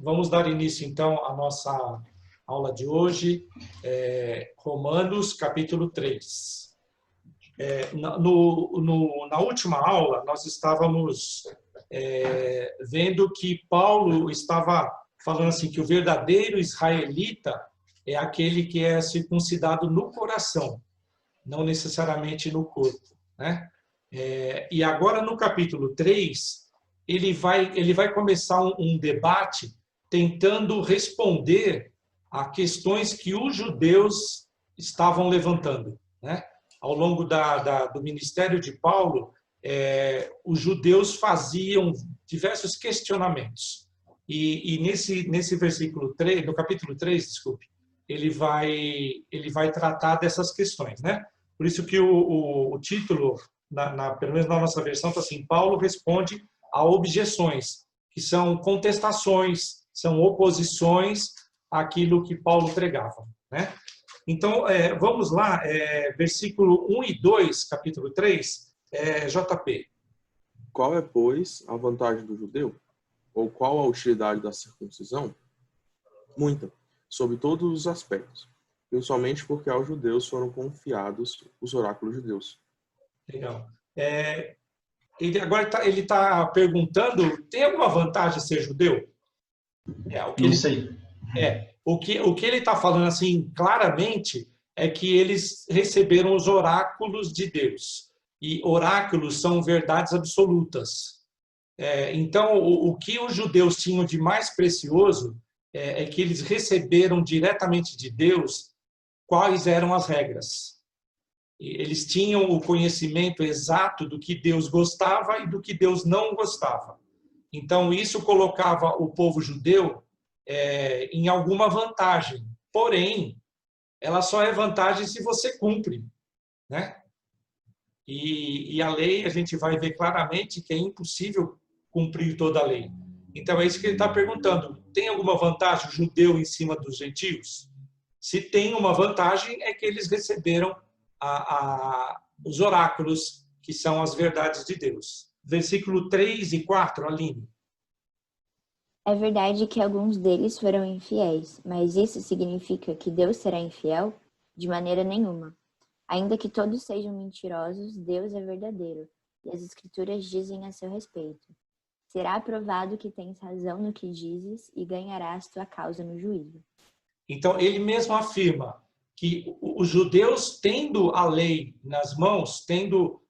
Vamos dar início, então, à nossa aula de hoje, Romanos, capítulo 3. Na última aula, nós estávamos vendo que Paulo estava falando assim, que o verdadeiro israelita é aquele que é circuncidado no coração, não necessariamente no corpo, né? E agora, no capítulo 3, ele vai começar um debate tentando responder a questões que os judeus estavam levantando, né? Ao longo do ministério de Paulo, os judeus faziam diversos questionamentos. E nesse versículo 3, no capítulo 3, desculpe, ele vai tratar dessas questões, né? Por isso que o título, pelo menos na nossa versão, está assim: Paulo responde a objeções, que são contestações, são oposições àquilo que Paulo pregava, né? Então, vamos lá, versículo 1 e 2, capítulo 3, JP. Qual é, pois, a vantagem do judeu? Ou qual a utilidade da circuncisão? Muita, sob todos os aspectos, principalmente porque aos judeus foram confiados os oráculos de Deus. Legal. Ele está perguntando, tem alguma vantagem ser judeu? Não sei. O que ele está falando assim claramente é que eles receberam os oráculos de Deus. E oráculos são verdades absolutas. Então, o que os judeus tinham de mais precioso é que eles receberam diretamente de Deus quais eram as regras. Eles tinham o conhecimento exato do que Deus gostava e do que Deus não gostava. Então, isso colocava o povo judeu em alguma vantagem. Porém, ela só é vantagem se você cumpre, né? E a lei, a gente vai ver claramente que é impossível cumprir toda a lei. Então, é isso que ele está perguntando. Tem alguma vantagem o judeu em cima dos gentios? Se tem uma vantagem, é que eles receberam os oráculos, que são as verdades de Deus. Versículo 3 e 4, Aline. É verdade que alguns deles foram infiéis, mas isso significa que Deus será infiel? De maneira nenhuma. Ainda que todos sejam mentirosos, Deus é verdadeiro, e as Escrituras dizem a seu respeito. Será provado que tens razão no que dizes e ganharás tua causa no juízo. Então, ele mesmo afirma que os judeus, tendo a lei nas mãos, tendo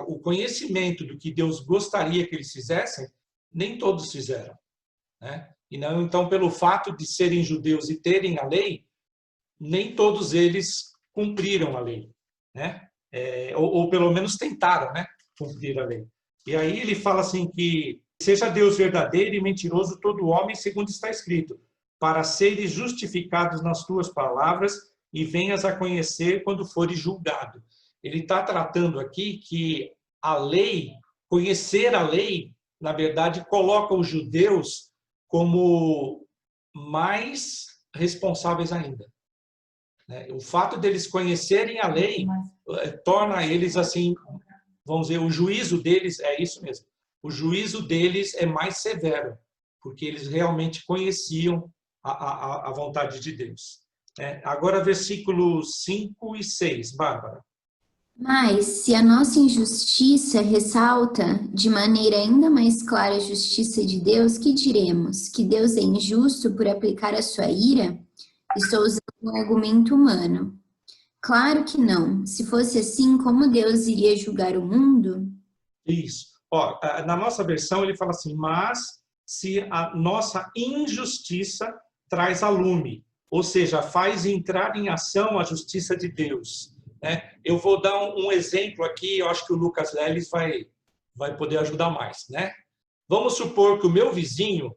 o conhecimento do que Deus gostaria que eles fizessem, nem todos fizeram, né? E não, então, pelo fato de serem judeus e terem a lei, nem todos eles cumpriram a lei, né? Ou pelo menos tentaram, né, cumprir a lei. E aí ele fala assim que seja Deus verdadeiro e mentiroso todo homem, segundo está escrito, para seres justificados nas tuas palavras e venhas a conhecer quando fores julgado. Ele está tratando aqui que a lei, conhecer a lei, na verdade, coloca os judeus como mais responsáveis ainda. O fato deles conhecerem a lei torna eles assim, vamos dizer, o juízo deles é isso mesmo. O juízo deles é mais severo, porque eles realmente conheciam a vontade de Deus. Agora, versículos 5 e 6, Bárbara. Mas, se a nossa injustiça ressalta de maneira ainda mais clara a justiça de Deus, que diremos? Que Deus é injusto por aplicar a sua ira? Estou usando um argumento humano. Claro que não. Se fosse assim, como Deus iria julgar o mundo? Isso. Na nossa versão, ele fala assim, mas se a nossa injustiça traz a lume, ou seja, faz entrar em ação a justiça de Deus. Eu vou dar um exemplo aqui, eu acho que o Lucas Leles vai poder ajudar mais, né? Vamos supor que o meu vizinho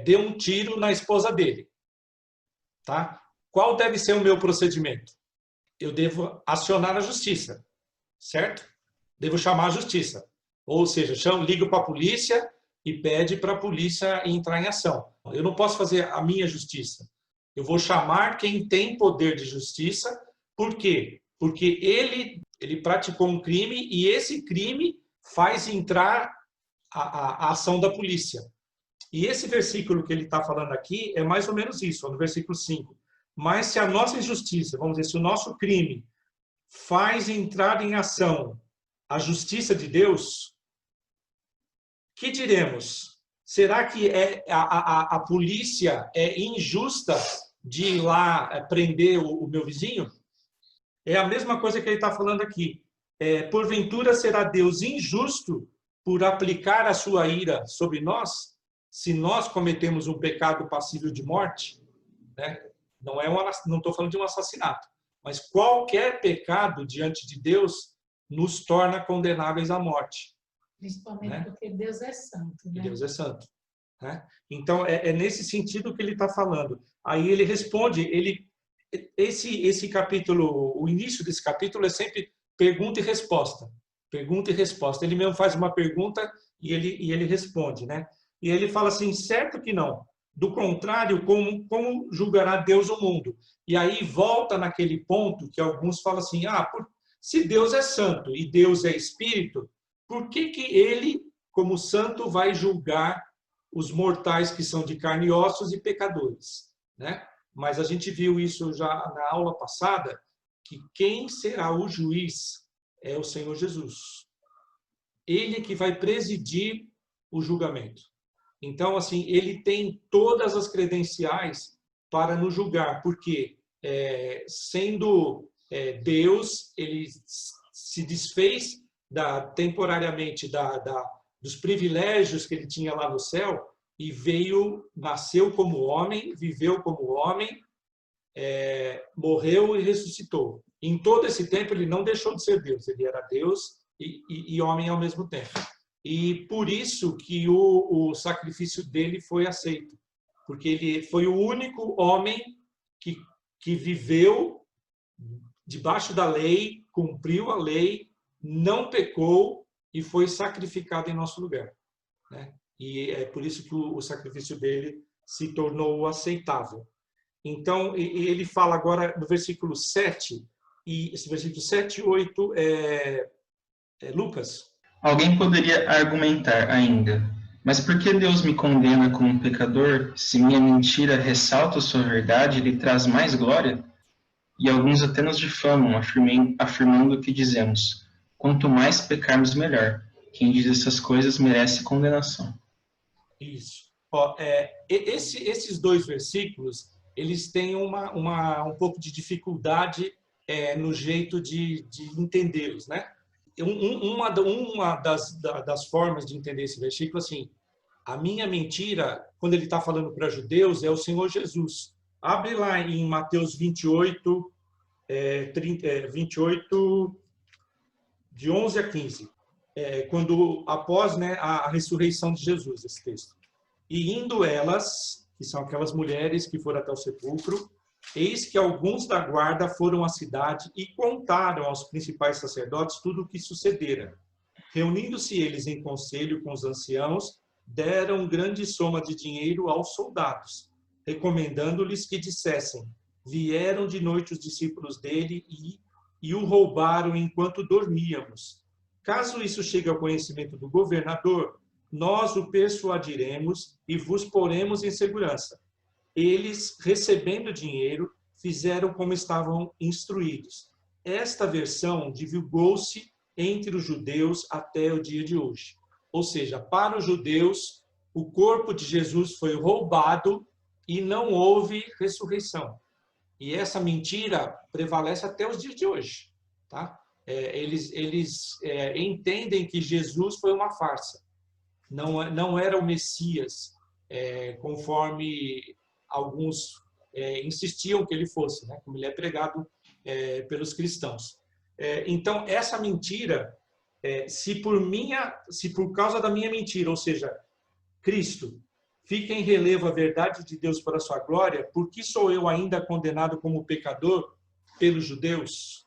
deu um tiro na esposa dele, tá? Qual deve ser o meu procedimento? Eu devo acionar a justiça, certo? Devo chamar a justiça, ou seja, ligo para a polícia e pede para a polícia entrar em ação. Eu não posso fazer a minha justiça. Eu vou chamar quem tem poder de justiça. Por quê? Porque ele praticou um crime e esse crime faz entrar a ação da polícia. E esse versículo que ele está falando aqui é mais ou menos isso, no versículo 5. Mas se a nossa injustiça, vamos dizer, se o nosso crime faz entrar em ação a justiça de Deus, que diremos? Será que a polícia é injusta de ir lá prender o meu vizinho? É a mesma coisa que ele está falando aqui. Porventura será Deus injusto por aplicar a sua ira sobre nós, se nós cometemos um pecado passível de morte? Né? Não estou falando de um assassinato, mas qualquer pecado diante de Deus nos torna condenáveis à morte. Principalmente, né? Porque Deus é santo. Né? Deus é santo. Né? Então, é nesse sentido que ele está falando. Aí ele responde, esse capítulo, o início desse capítulo é sempre pergunta e resposta. Pergunta e resposta. Ele mesmo faz uma pergunta e ele responde. Né? E ele fala assim, certo que não. Do contrário, como julgará Deus o mundo? E aí volta naquele ponto que alguns falam assim, se Deus é santo e Deus é espírito, por que ele, como santo, vai julgar os mortais que são de carne e ossos e pecadores? Né? Mas a gente viu isso já na aula passada, que quem será o juiz é o Senhor Jesus. Ele que vai presidir o julgamento. Então, assim, ele tem todas as credenciais para nos julgar, porque, sendo Deus, ele se desfez temporariamente dos privilégios que ele tinha lá no céu e nasceu como homem, viveu como homem, morreu e ressuscitou. Em todo esse tempo, ele não deixou de ser Deus, ele era Deus e homem ao mesmo tempo. E por isso que o sacrifício dele foi aceito, porque ele foi o único homem que viveu debaixo da lei, cumpriu a lei, não pecou e foi sacrificado em nosso lugar. Né? E é por isso que o sacrifício dele se tornou aceitável. Então, ele fala agora no versículo 7, e esse versículo 7 e 8 Lucas. Alguém poderia argumentar ainda, mas por que Deus me condena como um pecador, se minha mentira ressalta sua verdade e lhe traz mais glória? E alguns até nos difamam, afirmando que dizemos, quanto mais pecarmos, melhor. Quem diz essas coisas merece condenação. Isso. Esses dois versículos, eles têm um pouco de dificuldade no jeito de entendê-los, né? Uma das formas de entender esse versículo, assim, a minha mentira, quando ele está falando para judeus, é o Senhor Jesus. Abre lá em Mateus 28, 28, de 11 a 15, após, né, a ressurreição de Jesus, esse texto. E indo elas, que são aquelas mulheres que foram até o sepulcro, eis que alguns da guarda foram à cidade e contaram aos principais sacerdotes tudo o que sucedera. Reunindo-se eles em conselho com os anciãos, deram grande soma de dinheiro aos soldados, recomendando-lhes que dissessem, vieram de noite os discípulos dele e o roubaram enquanto dormíamos. Caso isso chegue ao conhecimento do governador, nós o persuadiremos e vos poremos em segurança. Eles, recebendo dinheiro, fizeram como estavam instruídos. Esta versão divulgou-se entre os judeus até o dia de hoje. Ou seja, para os judeus, o corpo de Jesus foi roubado e não houve ressurreição. E essa mentira prevalece até os dias de hoje. Tá? Eles entendem que Jesus foi uma farsa. Não era o Messias, conforme alguns insistiam que ele fosse, né? Como ele é pregado pelos cristãos. Então, essa mentira, se por causa da minha mentira, ou seja, Cristo, fica em relevo a verdade de Deus para a sua glória, por que sou eu ainda condenado como pecador pelos judeus?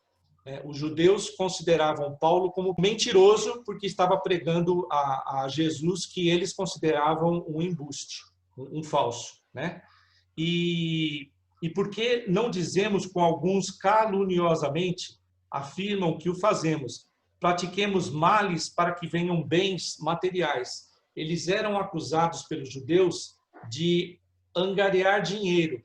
Os judeus consideravam Paulo como mentiroso porque estava pregando a Jesus que eles consideravam um embuste, um falso, né? E por que não dizemos com alguns caluniosamente, afirmam que o fazemos, pratiquemos males para que venham bens materiais. eles eram acusados pelos judeus de angariar dinheiro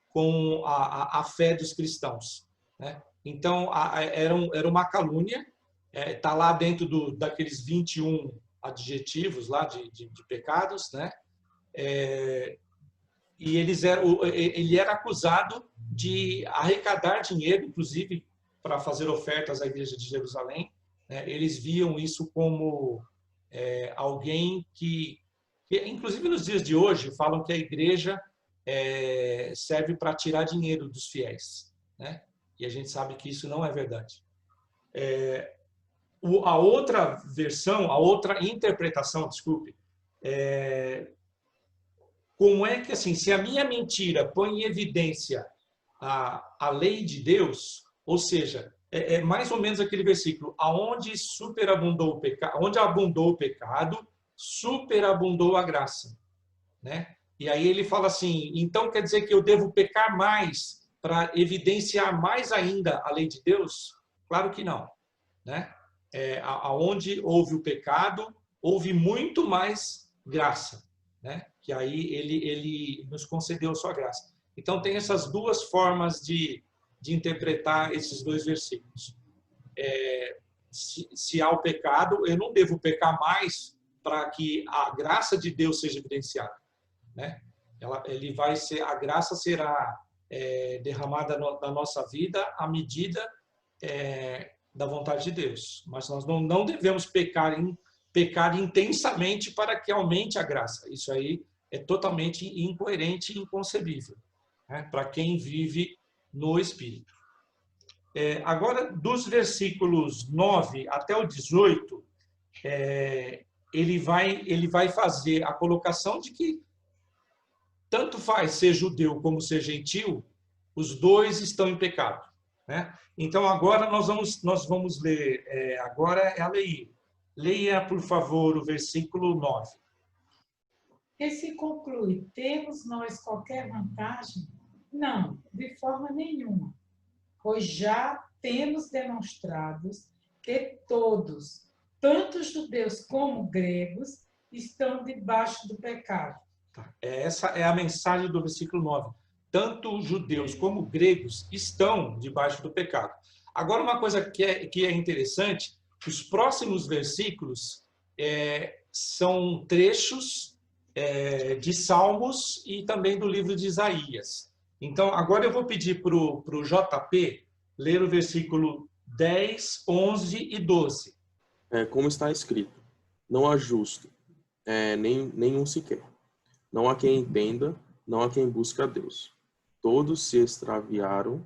com a fé dos cristãos, né? Então, era uma calúnia, está lá dentro daqueles 21 adjetivos lá de pecados, né? E ele era acusado de arrecadar dinheiro, inclusive para fazer ofertas à igreja de Jerusalém, né? Eles viam isso como alguém que, inclusive nos dias de hoje, falam que a igreja serve para tirar dinheiro dos fiéis, né? E a gente sabe que isso não é verdade. A outra versão, a outra interpretação, desculpe, como é que, assim, se a minha mentira põe em evidência a lei de Deus, ou seja, é mais ou menos aquele versículo, aonde superabundou o pecado, onde abundou o pecado, superabundou a graça, né? E aí ele fala assim, então quer dizer que eu devo pecar mais para evidenciar mais ainda a lei de Deus? Claro que não, né? Aonde houve o pecado, houve muito mais graça, né? Que aí ele nos concedeu a sua graça. Então tem essas duas formas de interpretar esses dois versículos. Se há o pecado, eu não devo pecar mais para que a graça de Deus seja evidenciada, né? A graça será derramada na nossa vida à medida da vontade de Deus. Mas nós não devemos pecar intensamente para que aumente a graça. Isso aí é totalmente incoerente e inconcebível, né? Para quem vive no Espírito. Agora, dos versículos 9 até o 18, ele vai fazer a colocação de que tanto faz ser judeu como ser gentil, os dois estão em pecado, né? Então, agora nós vamos ler, agora é a Leia. Leia, por favor, o versículo 9. E se conclui, temos nós qualquer vantagem? Não, de forma nenhuma. Pois já temos demonstrados que todos, tanto judeus como gregos, estão debaixo do pecado. Essa é a mensagem do versículo 9. Tanto judeus como gregos estão debaixo do pecado. Agora, uma coisa que é interessante, os próximos versículos são trechos de Salmos e também do livro de Isaías. Então, agora eu vou pedir para o JP ler o versículo 10, 11 e 12. Como está escrito, não há justo, nenhum sequer. Não há quem entenda, não há quem busque a Deus. Todos se extraviaram,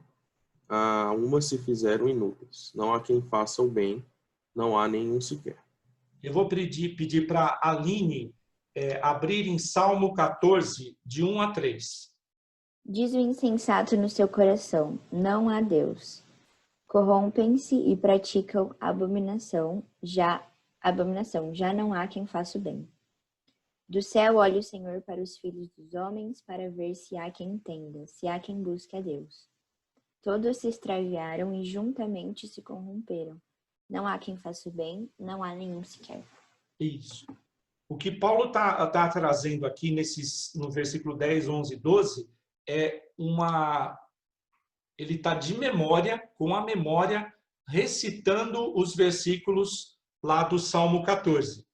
umas se fizeram inúteis. Não há quem faça o bem, não há nenhum sequer. Eu vou pedir para a Aline abrir em Salmo 14, de 1 a 3. Diz o insensato no seu coração, não há Deus. Corrompem-se e praticam abominação, já não há quem faça o bem. Do céu olha o Senhor para os filhos dos homens, para ver se há quem entenda, se há quem busque a Deus. Todos se extraviaram e juntamente se corromperam. Não há quem faça o bem, não há nenhum sequer. Isso. O que Paulo tá trazendo aqui no versículo 10, 11 e 12 ele está de memória, com a memória, recitando os versículos lá do Salmo 14.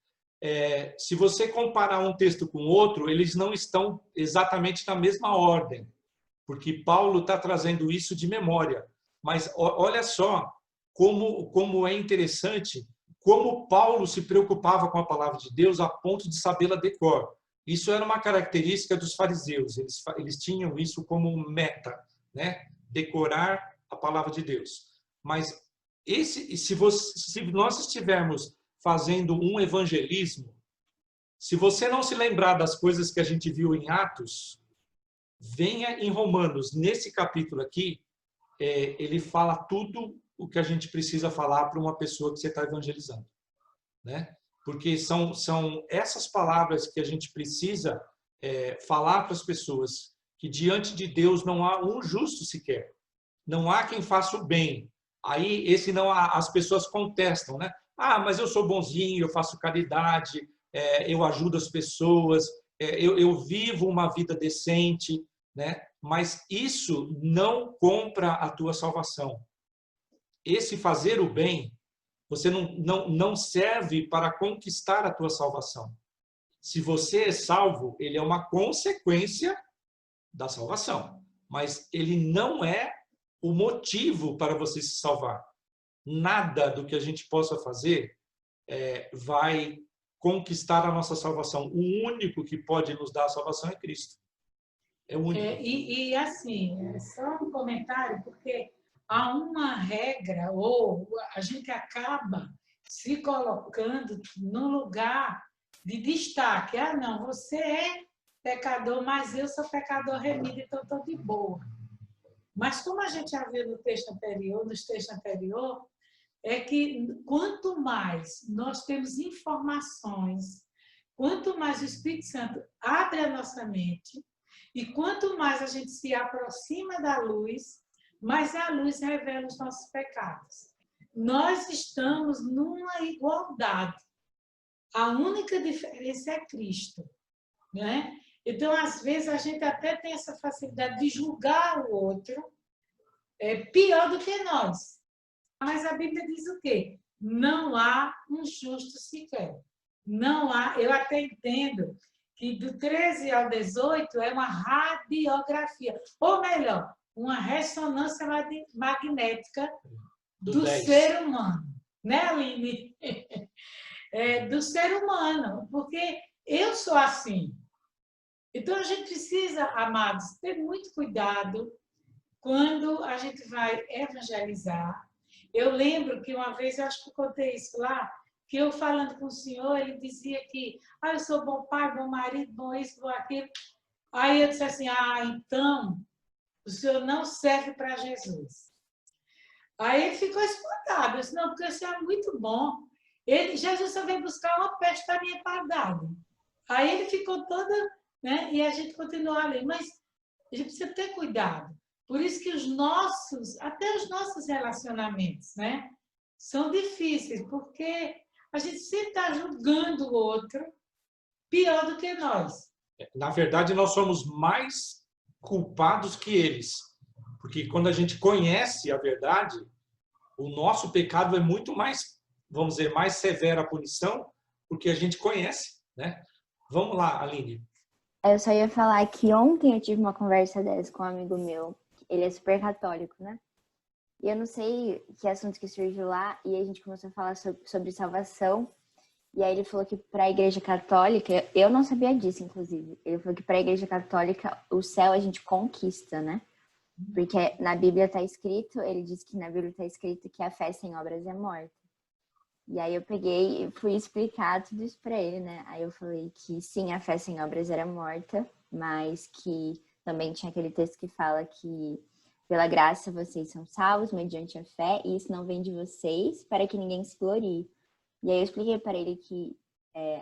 Se você comparar um texto com outro, eles não estão exatamente na mesma ordem, porque Paulo está trazendo isso de memória. Mas olha só como é interessante, como Paulo se preocupava com a palavra de Deus a ponto de sabê-la de cor. Isso era uma característica dos fariseus, eles tinham isso como meta, né? Decorar a palavra de Deus. Mas se nós estivermos fazendo um evangelismo, se você não se lembrar das coisas que a gente viu em Atos, venha em Romanos, nesse capítulo aqui, ele fala tudo o que a gente precisa falar para uma pessoa que você está evangelizando, né? Porque são essas palavras que a gente precisa falar para as pessoas, que diante de Deus não há um justo sequer, não há quem faça o bem. Aí as pessoas contestam, né? Mas eu sou bonzinho, eu faço caridade, eu ajudo as pessoas, eu vivo uma vida decente, né? Mas isso não compra a tua salvação. Esse fazer o bem, você não serve para conquistar a tua salvação. Se você é salvo, ele é uma consequência da salvação, mas ele não é o motivo para você se salvar. Nada do que a gente possa fazer vai conquistar a nossa salvação. O único que pode nos dar a salvação é Cristo. É o único. E assim, só um comentário, porque há uma regra, ou a gente acaba se colocando no lugar de destaque. Ah, não, você é pecador, mas eu sou pecador remido, então estou de boa. Mas como a gente já viu nos textos anteriores, é que quanto mais nós temos informações, quanto mais o Espírito Santo abre a nossa mente, e quanto mais a gente se aproxima da luz, mais a luz revela os nossos pecados. Nós estamos numa igualdade. A única diferença é Cristo, né? Então, às vezes, a gente até tem essa facilidade de julgar o outro pior do que nós. Mas a Bíblia diz o quê? Não há um justo sequer. Não há, eu até entendo que do 13 ao 18 é uma radiografia, ou melhor, uma ressonância magnética do ser humano. Né, Aline? Do ser humano, porque eu sou assim. Então, a gente precisa, amados, ter muito cuidado quando a gente vai evangelizar. Eu lembro que uma vez, eu acho que eu contei isso lá, que eu falando com o senhor, ele dizia que eu sou bom pai, bom marido, bom isso, bom aquilo. Aí eu disse assim, então, o senhor não serve para Jesus. Aí ele ficou espantado. Eu disse, não, porque o senhor é muito bom. Jesus só veio buscar uma peste da minha pardada. Aí ele ficou toda, né? E a gente continuou ali. Mas a gente precisa ter cuidado. Por isso que até os nossos relacionamentos, né? São difíceis, porque a gente sempre está julgando o outro pior do que nós. Na verdade, nós somos mais culpados que eles. Porque quando a gente conhece a verdade, o nosso pecado é muito mais, vamos dizer, mais severa a punição, porque a gente conhece, né? Vamos lá, Aline. Eu só ia falar que ontem eu tive uma conversa dessa com um amigo meu. Ele é super católico, né? E eu não sei que assunto que surgiu lá, e a gente começou a falar sobre salvação. E aí ele falou que para a Igreja Católica, eu não sabia disso, inclusive. Ele falou que para a Igreja Católica, o céu a gente conquista, né? Porque na Bíblia está escrito, ele disse que na Bíblia está escrito que a fé sem obras é morta. E aí eu peguei e fui explicar tudo isso para ele, né? Aí eu falei que sim, a fé sem obras era morta, mas que também tinha aquele texto que fala que pela graça vocês são salvos mediante a fé, e isso não vem de vocês para que ninguém se glorie. E aí eu expliquei para ele que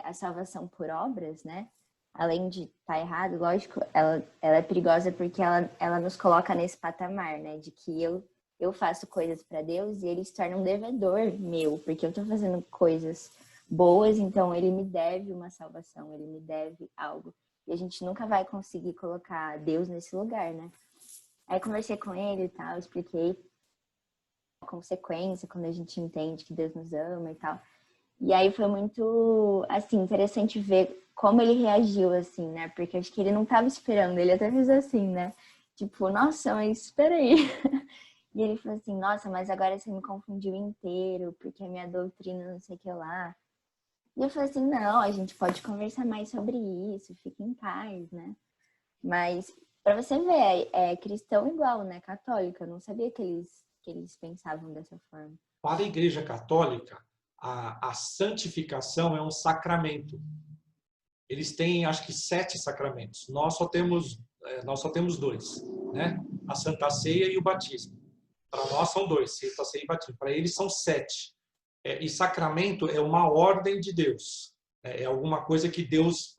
a salvação por obras, né? Além de estar errado, lógico, ela é perigosa porque ela nos coloca nesse patamar, né? De que eu faço coisas para Deus e ele se torna um devedor meu, porque eu estou fazendo coisas boas, então ele me deve uma salvação, ele me deve algo. E a gente nunca vai conseguir colocar Deus nesse lugar, né? Aí conversei com ele e tal, expliquei a consequência quando a gente entende que Deus nos ama e tal. E aí foi muito, assim, interessante ver como ele reagiu, assim, né? Porque acho que ele não estava esperando, ele até fez assim, né? Tipo, nossa, mas espera aí. E ele falou assim, nossa, mas agora você me confundiu inteiro, porque a minha doutrina não sei o que lá. E eu falei assim, não, a gente pode conversar mais sobre isso, fica em paz, né? Mas, para você ver, é cristão igual, né? Católico, eu não sabia que eles pensavam dessa forma. Para a Igreja Católica, a santificação é um sacramento. Eles têm, acho que, 7 sacramentos. Nós só temos 2, né? A Santa Ceia e o batismo. Para nós são 2, Santa Ceia e batismo. Para eles são 7. E sacramento é uma ordem de Deus. É alguma coisa que Deus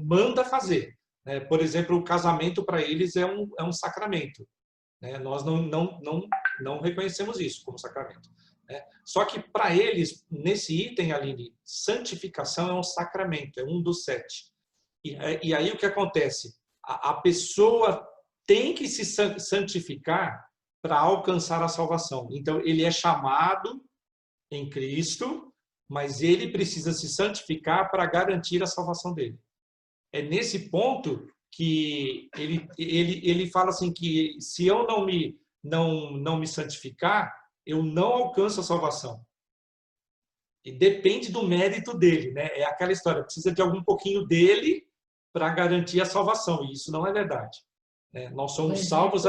manda fazer. Por exemplo, o casamento para eles é um sacramento. Nós não reconhecemos isso como sacramento. né? Só que para eles, nesse item, Aline, santificação é um sacramento, é um dos 7. E aí o que acontece? A pessoa tem que se santificar para alcançar a salvação. Então, ele é chamado em Cristo, mas ele precisa se santificar para garantir a salvação dele. É nesse ponto que ele fala assim que se eu não me santificar, eu não alcanço a salvação. E depende do mérito dele, né? É aquela história, precisa de algum pouquinho dele para garantir a salvação, e isso não é verdade. Nós somos salvos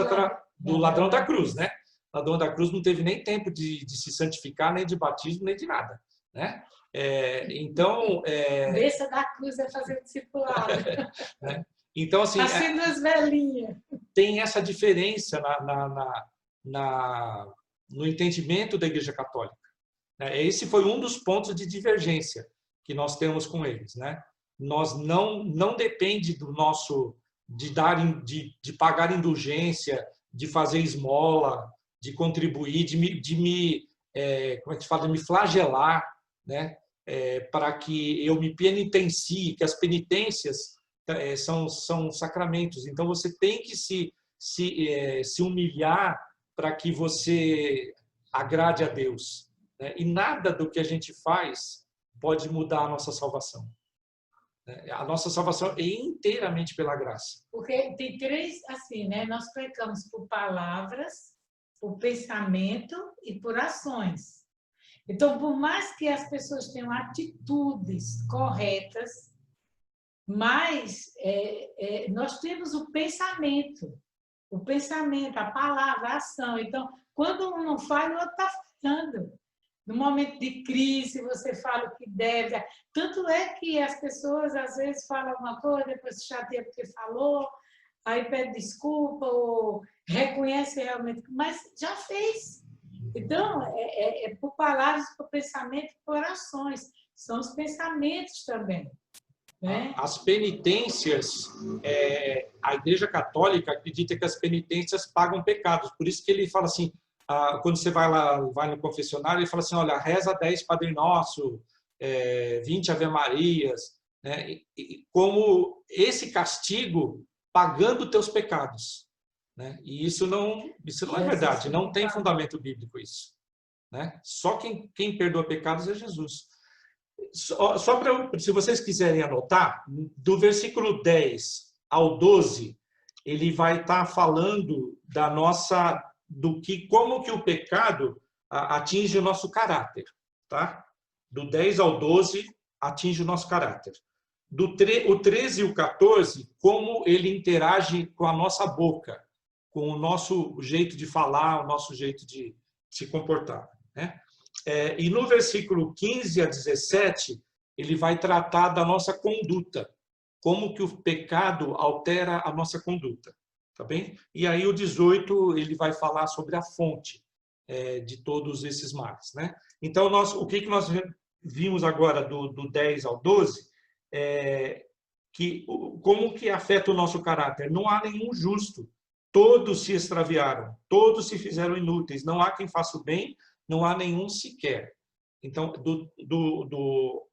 do ladrão da cruz, né? O ladrão da cruz não teve nem tempo de se santificar, nem de batismo, nem de nada, né? Então... Desça da cruz é fazer discipulado. Né? Então, assim... Acenda as velhinhas. Tem essa diferença no entendimento da Igreja Católica. Esse foi um dos pontos de divergência que nós temos com eles, né? Nós não depende do nosso de pagar indulgência, de fazer esmola, de contribuir, de me flagelar, né? Para que eu me penitencie, que as penitências são sacramentos. Então você tem que se humilhar para que você agrade a Deus, né? E nada do que a gente faz pode mudar a nossa salvação. A nossa salvação é inteiramente pela graça. Porque tem 3, assim, né? Nós pecamos por palavras, por pensamento e por ações. Então, por mais que as pessoas tenham atitudes corretas, mas nós temos o pensamento, a palavra, a ação. Então, quando um não fala, o outro está falando. No momento de crise, você fala o que deve. Tanto é que as pessoas, às vezes, falam alguma coisa, depois se chateia porque falou, aí pede desculpa ou reconhece realmente, mas já fez. Então, é por palavras, por pensamento, por ações. São os pensamentos também, né? As penitências, a Igreja Católica acredita que as penitências pagam pecados. Por isso que ele fala assim, quando você vai no confessionário, ele fala assim, olha, reza 10 Padre Nosso, 20 Ave Marias, né? Como esse castigo pagando teus pecados, né? E isso não é verdade, não tem fundamento bíblico isso, né? Só quem perdoa pecados é Jesus. Se vocês quiserem anotar, do versículo 10 ao 12, ele vai estar falando como que o pecado atinge o nosso caráter, tá? Do 10 ao 12 atinge o nosso caráter. O 13 e o 14, como ele interage com a nossa boca, com o nosso jeito de falar, o nosso jeito de se comportar, né? E no versículo 15 a 17, ele vai tratar da nossa conduta, como que o pecado altera a nossa conduta, tá bem? E aí o 18, ele vai falar sobre a fonte de todos esses males, né? Então, o que nós vimos agora do 10 ao 12, como que afeta o nosso caráter? Não há nenhum justo, todos se extraviaram, todos se fizeram inúteis, não há quem faça o bem, não há nenhum sequer. Então,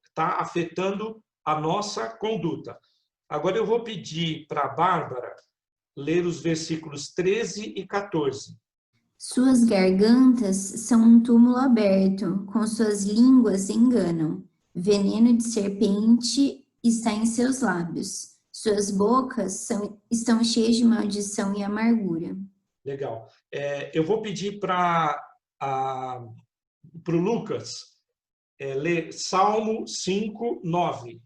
está afetando a nossa conduta. Agora eu vou pedir para a Bárbara ler os versículos 13 e 14. Suas gargantas são um túmulo aberto, com suas línguas enganam. Veneno de serpente está em seus lábios. Suas bocas estão cheias de maldição e amargura. Legal. Eu vou pedir para o Lucas ler Salmo 5, 9.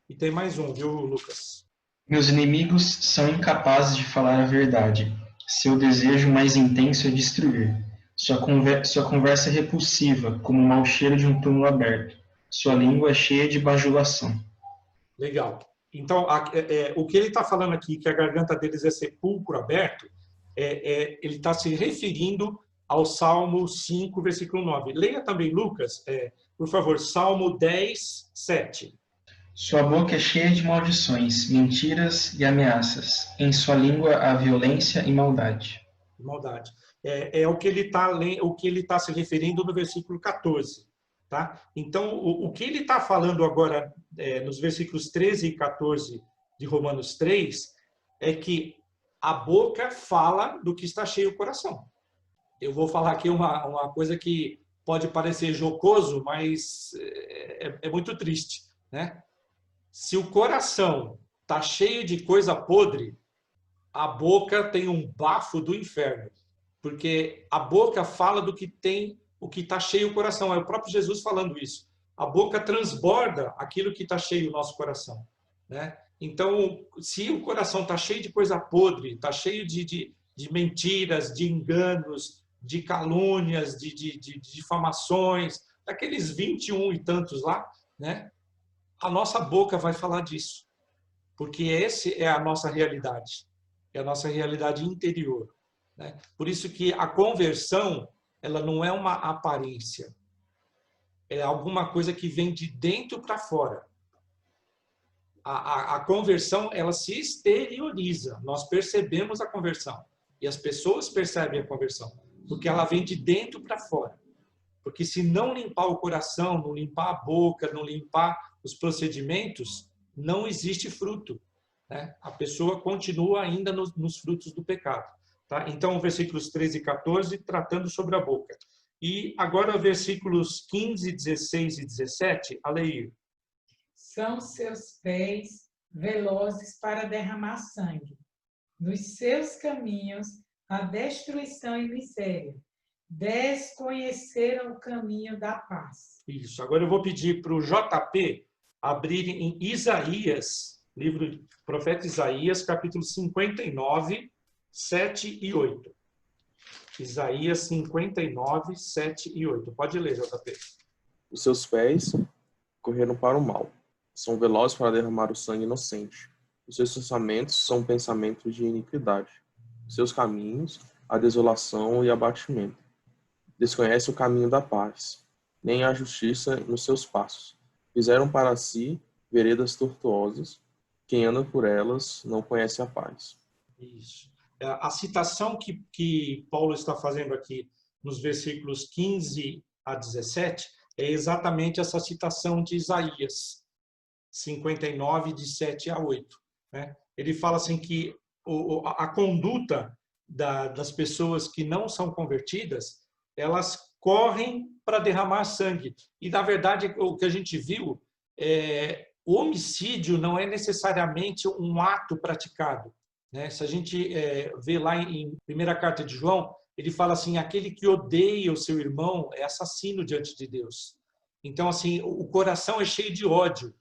E tem mais um, viu, Lucas? Meus inimigos são incapazes de falar a verdade. Seu desejo mais intenso é destruir. Sua conversa é repulsiva, como o mau cheiro de um túmulo aberto. Sua língua é cheia de bajulação. Legal. Então, o que ele está falando aqui, que a garganta deles é sepulcro aberto, ele está se referindo ao Salmo 5, versículo 9. Leia também, Lucas, por favor, Salmo 10, 7. Sua boca é cheia de maldições, mentiras e ameaças. Em sua língua há violência e maldade. Maldade. é o que ele está se referindo no versículo 14. Tá? Então, o que ele está falando agora nos versículos 13 e 14 de Romanos 3 é que a boca fala do que está cheio o coração. Eu vou falar aqui uma coisa que pode parecer jocoso, mas é muito triste, né? Se o coração está cheio de coisa podre, a boca tem um bafo do inferno, porque a boca fala do que tem, o que está cheio o coração. É o próprio Jesus falando isso. A boca transborda aquilo que está cheio o nosso coração, né? Então, se o coração está cheio de coisa podre, está cheio de mentiras, de enganos, de calúnias, de difamações, daqueles 21 e tantos lá, né? A nossa boca vai falar disso, porque esse é a nossa realidade, é a nossa realidade interior, né? Por isso que a conversão, ela não é uma aparência, é alguma coisa que vem de dentro para fora. A conversão, ela se exterioriza, nós percebemos a conversão, e as pessoas percebem a conversão, porque ela vem de dentro para fora. Porque se não limpar o coração, não limpar a boca, não limpar os procedimentos, não existe fruto, né? A pessoa continua ainda nos frutos do pecado. Tá? Então, versículos 13 e 14, tratando sobre a boca. E agora, versículos 15, 16 e 17, Aleir. São seus pés velozes para derramar sangue. Nos seus caminhos, a destruição e miséria. Desconheceram o caminho da paz. Isso. Agora eu vou pedir para o JP abrir em Isaías, livro do profeta Isaías, capítulo 59, 7 e 8. Isaías 59, 7 e 8. Pode ler, JP. Os seus pés correram para o mal. São velozes para derramar o sangue inocente. Os seus pensamentos são pensamentos de iniquidade. Os seus caminhos, a desolação e abatimento. Desconhece o caminho da paz, nem a justiça nos seus passos. Fizeram para si veredas tortuosas. Quem anda por elas não conhece a paz. Isso. A citação que Paulo está fazendo aqui nos versículos 15 a 17 é exatamente essa citação de Isaías 59, de 7 a 8. Né? Ele fala assim que a conduta das pessoas que não são convertidas, elas correm para derramar sangue. E, na verdade, o que a gente viu, o homicídio não é necessariamente um ato praticado, né? Se a gente vê lá em primeira carta de João, ele fala assim, aquele que odeia o seu irmão é assassino diante de Deus. Então, assim, o coração é cheio de ódio,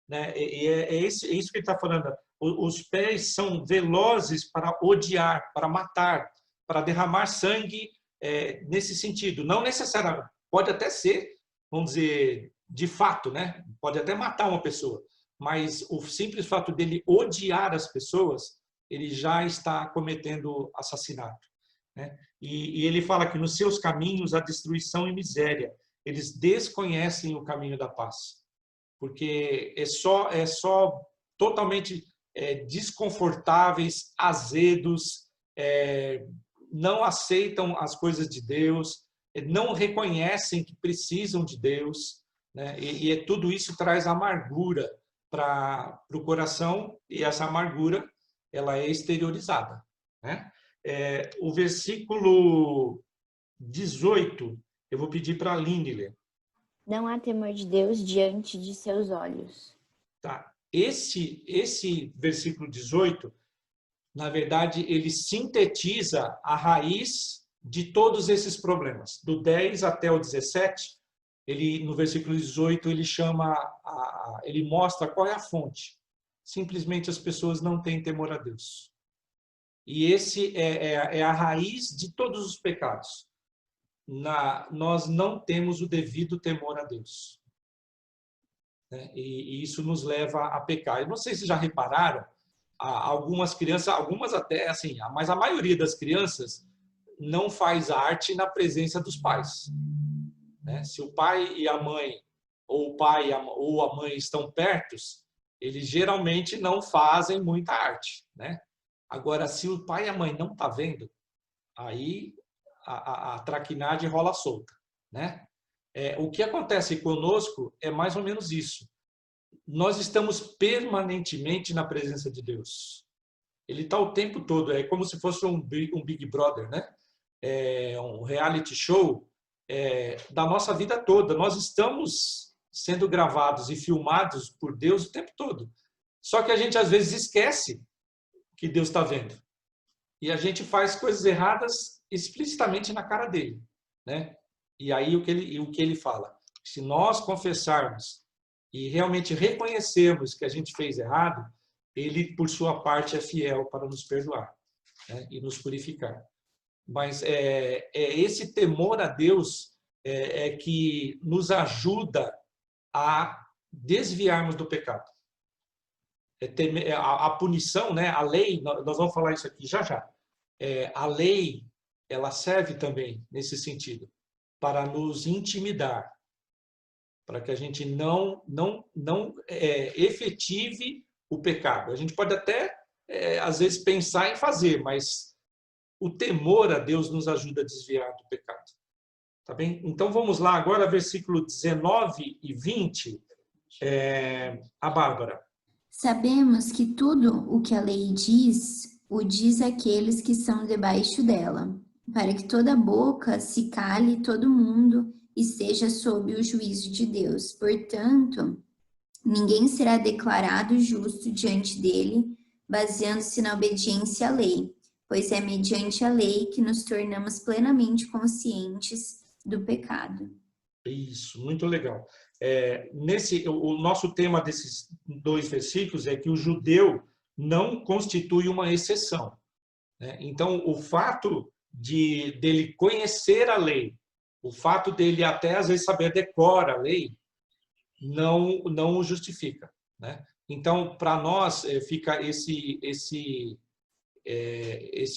né? É isso que ele está falando. Os pés são velozes para odiar, para matar, para derramar sangue, nesse sentido. Não necessariamente, pode até ser, vamos dizer, de fato, né? Pode até matar uma pessoa, mas o simples fato dele odiar as pessoas, ele já está cometendo assassinato, né? E ele fala que nos seus caminhos há destruição e miséria. Eles desconhecem o caminho da paz, porque é só totalmente desconfortáveis, azedos, não aceitam as coisas de Deus, não reconhecem que precisam de Deus, né? E tudo isso traz amargura para o coração, e essa amargura ela é exteriorizada, né? O versículo 18, eu vou pedir para a Aline ler. Não há temor de Deus diante de seus olhos. Tá. Esse versículo 18, na verdade, ele sintetiza a raiz de todos esses problemas. Do 10 até o 17, no versículo 18, ele ele mostra qual é a fonte. Simplesmente as pessoas não têm temor a Deus. E esse é a raiz de todos os pecados. Nós não temos o devido temor a Deus, né? E isso nos leva a pecar. Eu não sei se já repararam, algumas crianças, algumas até assim, mas a maioria das crianças não faz arte na presença dos pais, né? Se o pai e a mãe, ou o pai ou a mãe estão perto, eles geralmente não fazem muita arte, né? Agora, se o pai e a mãe não estão vendo, aí a traquinagem rola solta, né? O que acontece conosco é mais ou menos isso. Nós estamos permanentemente na presença de Deus. Ele está o tempo todo, é como se fosse um Big Brother, né? Um reality show da nossa vida toda. Nós estamos sendo gravados e filmados por Deus o tempo todo. Só que a gente às vezes esquece que Deus está vendo. E a gente faz coisas erradas explicitamente na cara dele, né? E aí o que ele fala? Se nós confessarmos e realmente reconhecermos que a gente fez errado, ele, por sua parte, é fiel para nos perdoar, né? E nos purificar. Mas esse temor a Deus que nos ajuda a desviarmos do pecado. A punição, né? A lei, nós vamos falar isso aqui já já. A lei, ela serve também nesse sentido, para nos intimidar, para que a gente não efetive o pecado. A gente pode até, às vezes, pensar em fazer, mas o temor a Deus nos ajuda a desviar do pecado. Tá bem? Então, vamos lá agora, versículo 19 e 20. A Bárbara. Sabemos que tudo o que a lei diz, o diz àqueles que são debaixo dela, para que toda boca se cale todo mundo esteja sob o juízo de Deus. Portanto, ninguém será declarado justo diante dele, baseando-se na obediência à lei, pois é mediante a lei que nos tornamos plenamente conscientes do pecado. Isso, muito legal. O nosso tema desses 2 versículos é que o judeu não constitui uma exceção, né? Então, o fato dele conhecer a lei, o fato dele até às vezes saber decorar a lei, não o justifica, né? Então, para nós fica esse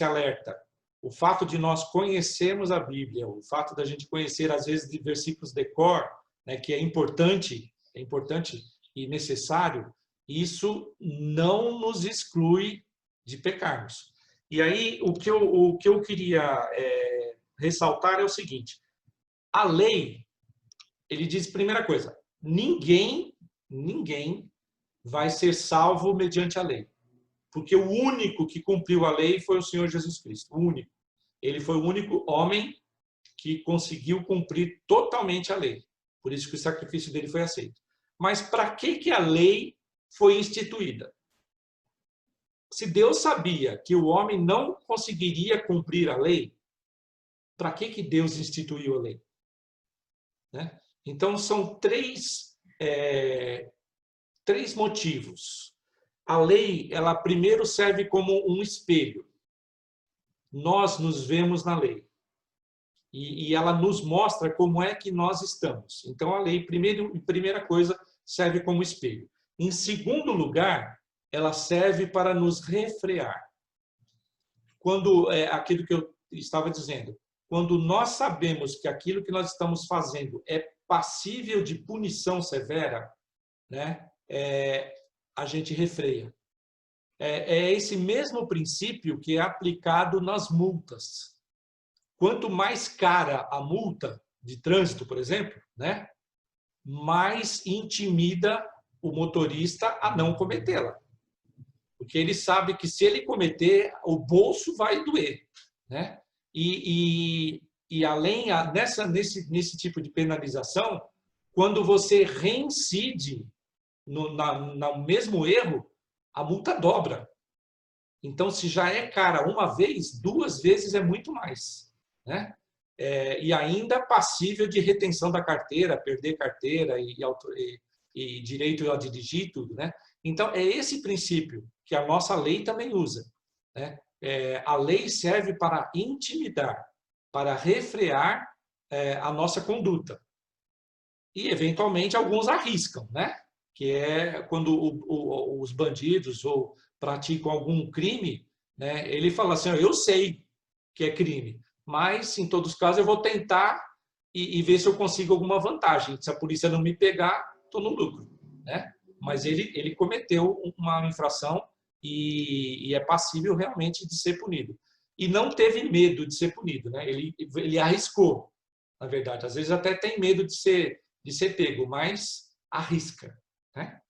alerta. O fato de nós conhecermos a Bíblia, o fato da gente conhecer às vezes de versículos de cor, né, que é importante e necessário, isso não nos exclui de pecarmos. E aí o que eu queria ressaltar é o seguinte: a lei, ele diz, primeira coisa, ninguém vai ser salvo mediante a lei. Porque o único que cumpriu a lei foi o Senhor Jesus Cristo. O único. Ele foi o único homem que conseguiu cumprir totalmente a lei. Por isso que o sacrifício dele foi aceito. Mas para que a lei foi instituída? Se Deus sabia que o homem não conseguiria cumprir a lei, para que Deus instituiu a lei? Né? Então, são três motivos. A lei, ela primeiro serve como um espelho. Nós nos vemos na lei. E ela nos mostra como é que nós estamos. Então, a lei, primeira coisa, serve como espelho. Em segundo lugar, ela serve para nos refrear. Quando, aquilo que eu estava dizendo, quando nós sabemos que aquilo que nós estamos fazendo é passível de punição severa, né, a gente refreia. É esse mesmo princípio que é aplicado nas multas. Quanto mais cara a multa de trânsito, por exemplo, né, mais intimida o motorista a não cometê-la. Porque ele sabe que se ele cometer, o bolso vai doer, né? E além nesse tipo de penalização, quando você reincide no mesmo erro, a multa dobra. Então, se já é cara uma vez, 2 vezes é muito mais, né? E ainda passível de retenção da carteira, perder carteira e direito a dirigir, tudo, né? Então, é esse princípio que a nossa lei também usa, né? A lei serve para intimidar, para refrear a nossa conduta. E, eventualmente, alguns arriscam, né? Que é quando os bandidos ou praticam algum crime, né? Ele fala assim, eu sei que é crime, mas, em todos os casos, eu vou tentar e ver se eu consigo alguma vantagem. Se a polícia não me pegar, estou no lucro, né? Mas ele cometeu uma infração e é passível realmente de ser punido. e não teve medo de ser punido, né? Ele arriscou, na verdade. Às vezes até tem medo de ser pego, mas arrisca, né?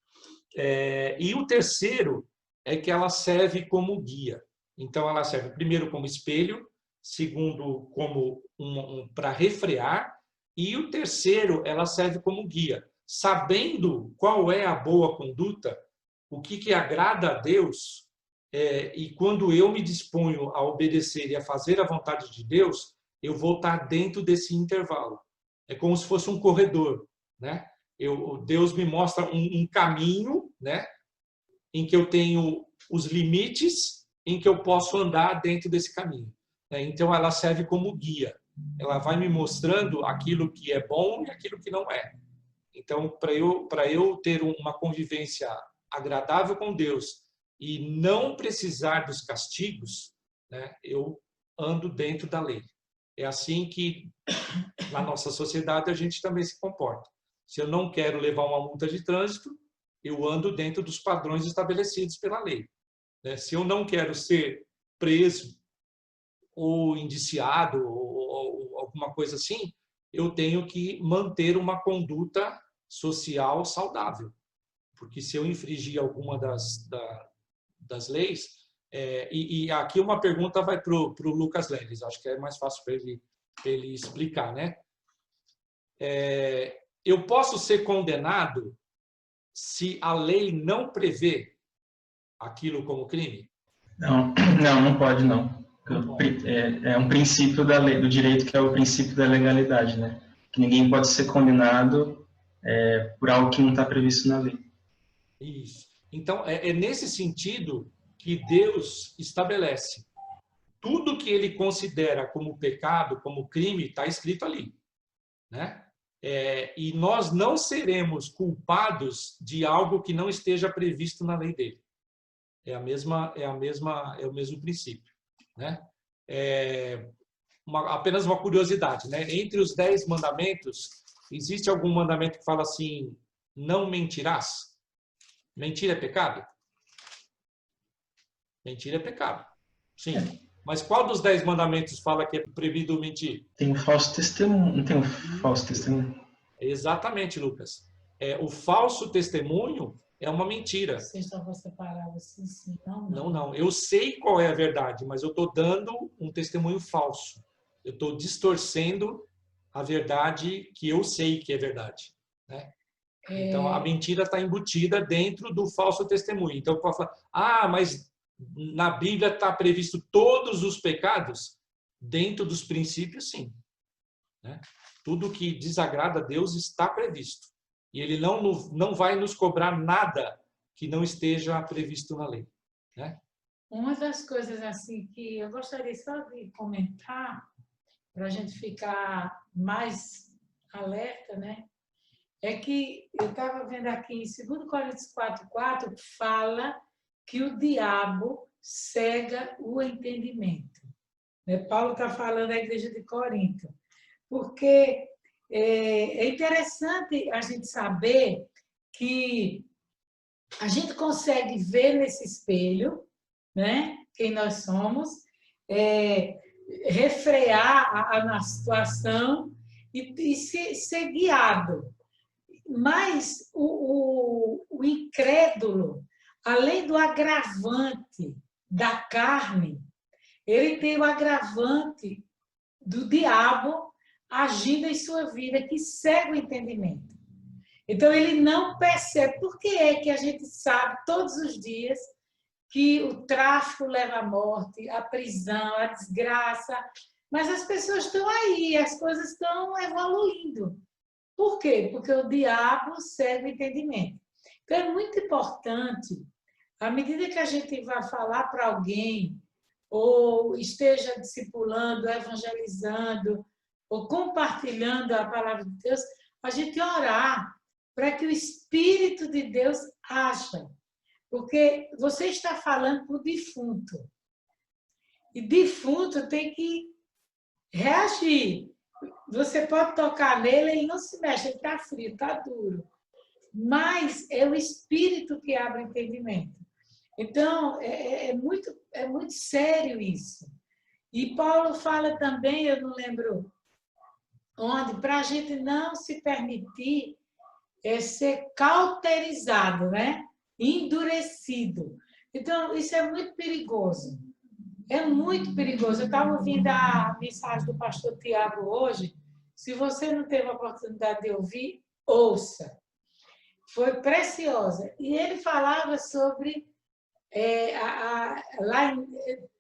E o terceiro é que ela serve como guia. Então, ela serve primeiro como espelho, segundo como para refrear, e o terceiro, ela serve como guia. Sabendo qual é a boa conduta, o que agrada a Deus, e quando eu me disponho a obedecer e a fazer a vontade de Deus, eu vou estar dentro desse intervalo. É como se fosse um corredor, né? Deus me mostra um caminho, né, em que eu tenho os limites em que eu posso andar dentro desse caminho. Então, ela serve como guia. Ela vai me mostrando aquilo que é bom e aquilo que não é. Então, para eu ter uma convivência agradável com Deus e não precisar dos castigos, né, eu ando dentro da lei. É assim que, na nossa sociedade, a gente também se comporta. Se eu não quero levar uma multa de trânsito, eu ando dentro dos padrões estabelecidos pela lei. Se eu não quero ser preso ou indiciado ou alguma coisa assim, eu tenho que manter uma conduta social saudável. Porque se eu infringir alguma das leis... E aqui uma pergunta vai para o Lucas Leles, acho que é mais fácil para ele explicar, né? Eu posso ser condenado se a lei não prevê aquilo como crime? Não pode, não. É um princípio da lei, do direito, que é o princípio da legalidade, né? Que ninguém pode ser condenado por algo que não está previsto na lei. Isso. Então, é nesse sentido que Deus estabelece. Tudo que ele considera como pecado, como crime, está escrito ali, né? E nós não seremos culpados de algo que não esteja previsto na lei dele. É o mesmo princípio, né? Apenas uma curiosidade, né? Entre os 10 mandamentos, existe algum mandamento que fala assim: não mentirás? Mentira é pecado? Mentira é pecado, sim. Mas qual dos 10 mandamentos fala que é proibido mentir? Tem o falso testemunho, não tem o falso testemunho? Exatamente, Lucas. O falso testemunho é uma mentira. Você estava separado assim, sim. Não. Eu sei qual é a verdade, mas eu estou dando um testemunho falso. Eu estou distorcendo a verdade que eu sei que é verdade, né? Então, a mentira está embutida dentro do falso testemunho. Então, pode falar, mas na Bíblia está previsto todos os pecados? Dentro dos princípios, sim, né? Tudo que desagrada a Deus está previsto. E ele não vai nos cobrar nada que não esteja previsto na lei, né? Uma das coisas assim que eu gostaria só de comentar, para a gente ficar mais alerta, né? É que eu estava vendo aqui em 2 Coríntios 4:4, fala que o diabo cega o entendimento. Paulo está falando à igreja de Corinto. Porque é interessante a gente saber que a gente consegue ver nesse espelho, né, quem nós somos, refrear a situação e ser guiado. Mas o incrédulo, além do agravante da carne, ele tem o agravante do diabo agindo em sua vida, que cega o entendimento. Então, ele não percebe. Por que é que a gente sabe todos os dias que o tráfico leva à morte, a prisão, a desgraça, mas as pessoas estão aí, as coisas estão evoluindo. Por quê? Porque o diabo cega o entendimento. Então, é muito importante, à medida que a gente vai falar para alguém, ou esteja discipulando, evangelizando, ou compartilhando a palavra de Deus, a gente orar para que o Espírito de Deus haja. Porque você está falando para o defunto. E defunto tem que reagir. Você pode tocar nele, ele não se mexe, ele está frio, está duro. Mas é o Espírito que abre o entendimento. Então, é muito sério isso. E Paulo fala também, eu não lembro onde, para a gente não se permitir ser cauterizado, né? Endurecido. Então, isso é muito perigoso. É muito perigoso. Eu estava ouvindo a mensagem do pastor Tiago hoje. Se você não teve a oportunidade de ouvir, ouça. Foi preciosa. E ele falava sobre, lá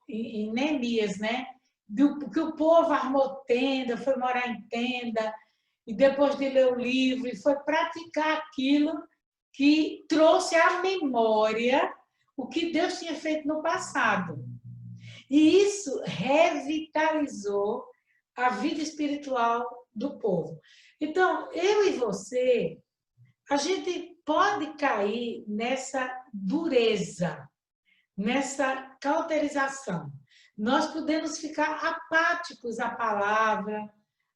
em Neemias, né? Que o povo armou tenda, foi morar em tenda, e depois de ler o livro, e foi praticar aquilo que trouxe à memória o que Deus tinha feito no passado. E isso revitalizou a vida espiritual do povo. Então, eu e você, a gente pode cair nessa dureza, nessa cauterização. Nós podemos ficar apáticos à palavra,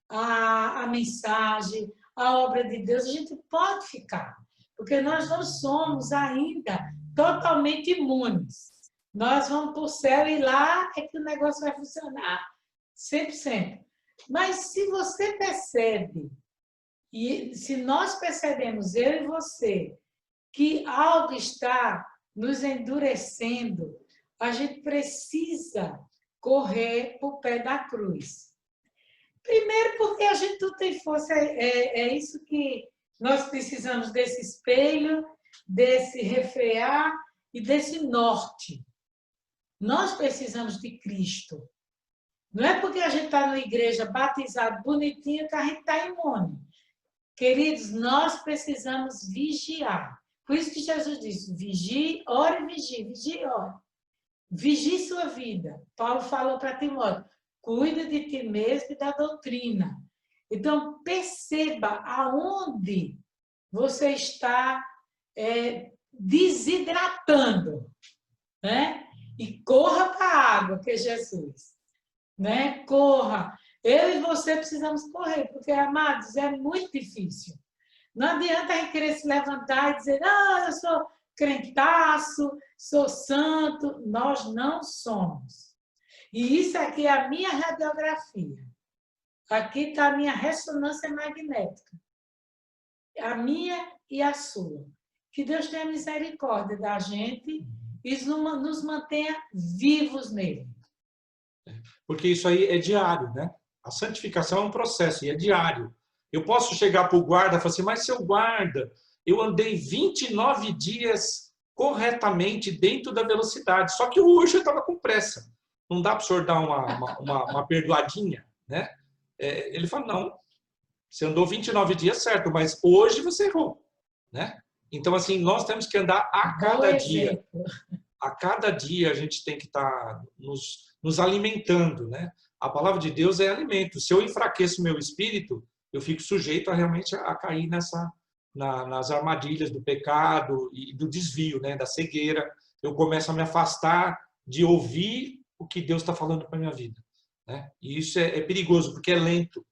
à mensagem, à obra de Deus. A gente pode ficar, porque nós não somos ainda totalmente imunes. Nós vamos para o céu e lá é que o negócio vai funcionar 100%. Mas se você percebe, e se nós percebemos, eu e você, que algo está nos endurecendo, a gente precisa correr para o pé da cruz. Primeiro porque a gente não tem força, é isso que nós precisamos, desse espelho, desse refrear e desse norte. Nós precisamos de Cristo. Não é porque a gente está na igreja batizado bonitinho que a gente está imune. Queridos, nós precisamos vigiar. Por isso que Jesus disse, vigie, ore e vigie, vigie e ore. Vigie sua vida. Paulo falou para Timóteo, cuida de ti mesmo e da doutrina. Então, perceba aonde você está desidratando, né? E corra para a água, que é Jesus. Né? Corra. Eu e você precisamos correr, porque, amados, é muito difícil. Não adianta a gente querer se levantar e dizer, eu sou crentaço, sou santo. Nós não somos. E isso aqui é a minha radiografia. Aqui está a minha ressonância magnética. A minha e a sua. Que Deus tenha misericórdia da gente e nos mantenha vivos nele. Porque isso aí é diário, né? A santificação é um processo e é diário. Eu posso chegar para o guarda e falar assim, mas seu guarda, eu andei 29 dias corretamente dentro da velocidade, só que hoje eu estava com pressa. Não dá para o senhor dar uma perdoadinha, né? Ele fala, não, você andou 29 dias certo, mas hoje você errou, né? Então, assim, nós temos que andar a cada dia. A cada dia a gente tem que estar nos alimentando, né? A palavra de Deus é alimento. Se eu enfraqueço o meu espírito, eu fico sujeito realmente a cair nas armadilhas do pecado e do desvio, né? Da cegueira. Eu começo a me afastar de ouvir o que Deus está falando para a minha vida, né? E isso é perigoso, porque é lento.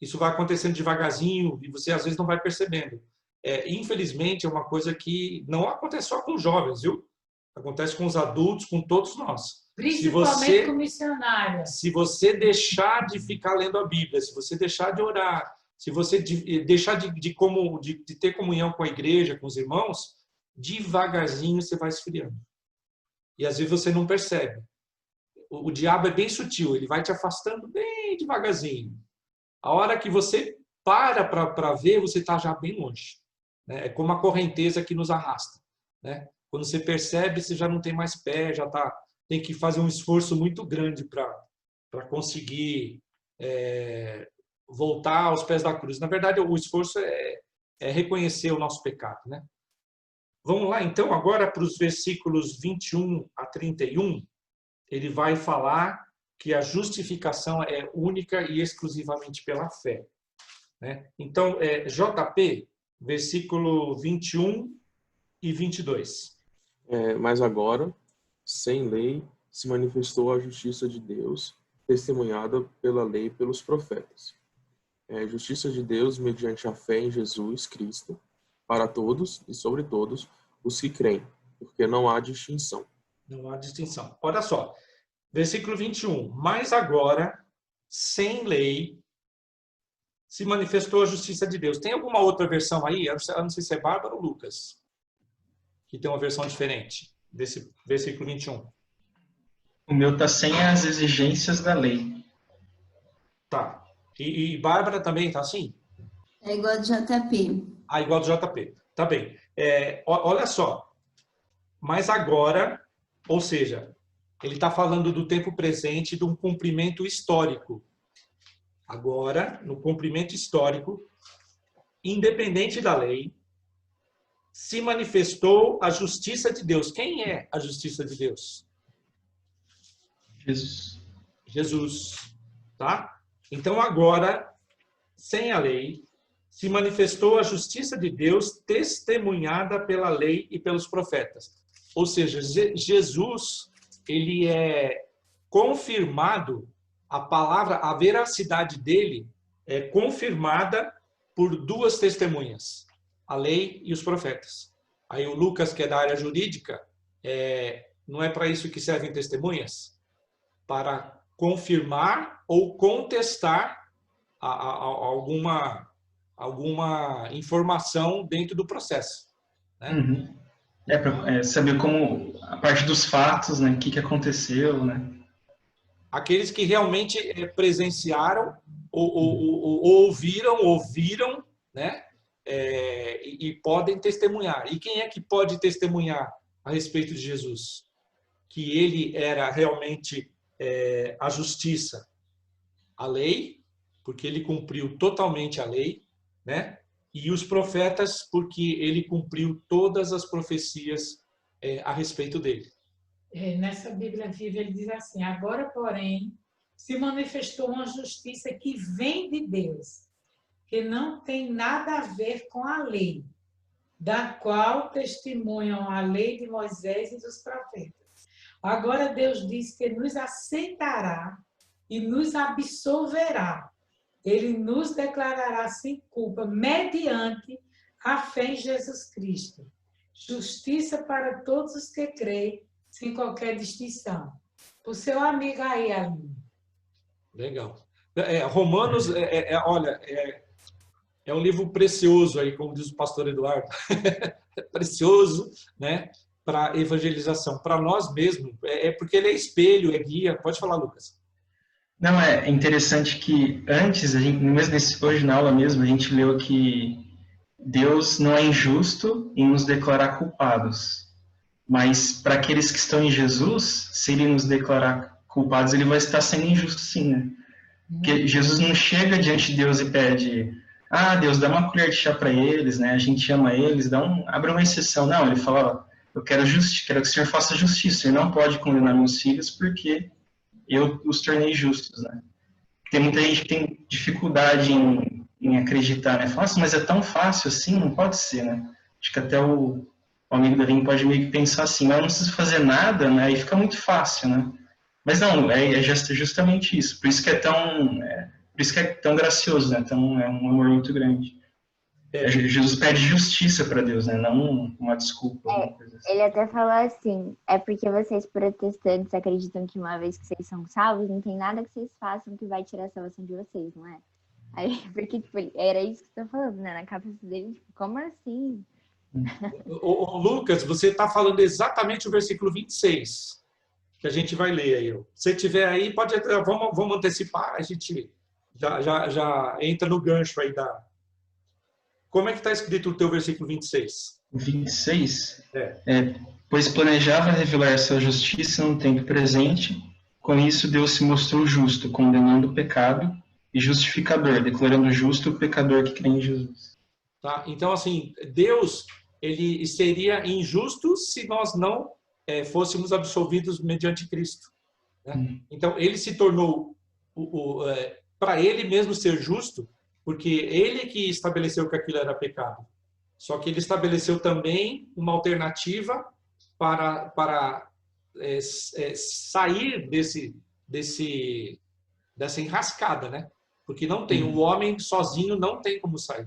Isso vai acontecendo devagarzinho e você às vezes não vai percebendo. Infelizmente, é uma coisa que não acontece só com os jovens, viu? Acontece com os adultos, com todos nós. Principalmente com missionários. Se você deixar de ficar lendo a Bíblia, se você deixar de orar, se você deixar de ter comunhão com a igreja, com os irmãos, devagarzinho você vai esfriando. E às vezes você não percebe. O diabo é bem sutil, ele vai te afastando bem devagarzinho. A hora que você para ver, você está já bem longe. É como a correnteza que nos arrasta, né? Quando você percebe, você já não tem mais pé, tem que fazer um esforço muito grande para conseguir voltar aos pés da cruz. Na verdade, o esforço é reconhecer o nosso pecado, né? Vamos lá, então, agora para os versículos 21 a 31, ele vai falar que a justificação é única e exclusivamente pela fé, né? Então, JP, versículo 21 e 22. Mas agora, sem lei, se manifestou a justiça de Deus, testemunhada pela lei e pelos profetas. Justiça de Deus mediante a fé em Jesus Cristo, para todos e sobre todos os que creem, porque não há distinção. Não há distinção. Olha só, Versículo 21. Mas agora, sem lei, se manifestou a justiça de Deus. Tem alguma outra versão aí? Eu não sei se é Bárbara ou Lucas, que tem uma versão diferente desse versículo 21. O meu está sem as exigências da lei. Tá. E Bárbara também tá assim? É igual do JP. Ah, igual do JP. Tá bem. Olha só. Mas agora, ou seja, ele está falando do tempo presente, de um cumprimento histórico. Agora, no cumprimento histórico, independente da lei, se manifestou a justiça de Deus. Quem é a justiça de Deus? Jesus. Jesus. Tá? Então, agora, sem a lei, se manifestou a justiça de Deus testemunhada pela lei e pelos profetas. Ou seja, Jesus, ele é confirmado, a palavra, a veracidade dele é confirmada por duas testemunhas, a lei e os profetas. Aí o Lucas, que é da área jurídica, não é para isso que servem testemunhas? Para confirmar ou contestar alguma informação dentro do processo. Né? Uhum. Para saber como a parte dos fatos, né? O que aconteceu, né? Aqueles que realmente presenciaram ou ouviram, né? E podem testemunhar. E quem é que pode testemunhar a respeito de Jesus? Que ele era realmente a justiça, a lei, porque ele cumpriu totalmente a lei, né? E os profetas, porque ele cumpriu todas as profecias a respeito dele. Nessa Bíblia Viva ele diz assim: agora, porém, se manifestou uma justiça que vem de Deus, que não tem nada a ver com a lei, da qual testemunham a lei de Moisés e dos profetas. Agora Deus diz que nos aceitará e nos absolverá. Ele nos declarará sem culpa, mediante a fé em Jesus Cristo. Justiça para todos os que creem, sem qualquer distinção. O seu amigo aí, Aline. Legal. Romanos, olha, é um livro precioso aí, como diz o pastor Eduardo. Precioso, né? Para evangelização, para nós mesmos, porque ele é espelho, é guia. Pode falar, Lucas. Não, é interessante que antes, hoje na aula mesmo, a gente leu que Deus não é injusto em nos declarar culpados. Mas para aqueles que estão em Jesus, se ele nos declarar culpados, ele vai estar sendo injusto sim, né? Porque Jesus não chega diante de Deus e pede: Deus, dá uma colher de chá para eles, né? A gente ama eles, abre uma exceção. Não, ele fala: eu quero que o Senhor faça justiça. Ele não pode condenar meus filhos porque eu os tornei justos, né? Tem muita gente que tem dificuldade em acreditar, né? Fala assim, mas é tão fácil assim? Não pode ser, né? Acho que até o amigo da Vini pode meio que pensar assim, mas eu não preciso fazer nada, né? Aí fica muito fácil, né? Mas não, é justamente isso. Por isso que é tão gracioso, né? É um amor muito grande. Jesus pede justiça para Deus, né? Não uma desculpa. Coisa assim. Ele até falou assim, é porque vocês protestantes acreditam que uma vez que vocês são salvos, não tem nada que vocês façam que vai tirar a salvação de vocês, não é? Aí, porque, tipo, era isso que você tá falando, né? Na cabeça dele, tipo, como assim? O Lucas, você está falando exatamente o versículo 26, que a gente vai ler aí. Se tiver aí, vamos antecipar, a gente já entra no gancho aí da... Como é que está escrito o teu versículo 26? 26? Pois planejava revelar sua justiça no tempo presente, com isso Deus se mostrou justo, condenando o pecado, e justificador, declarando justo o pecador que crê em Jesus. Tá? Então, assim, Deus, ele seria injusto se nós não fôssemos absolvidos mediante Cristo. Né? Então, ele se tornou, para ele mesmo ser justo, porque ele que estabeleceu que aquilo era pecado. Só que ele estabeleceu também uma alternativa para sair dessa enrascada, né? Porque não tem, o homem sozinho não tem como sair.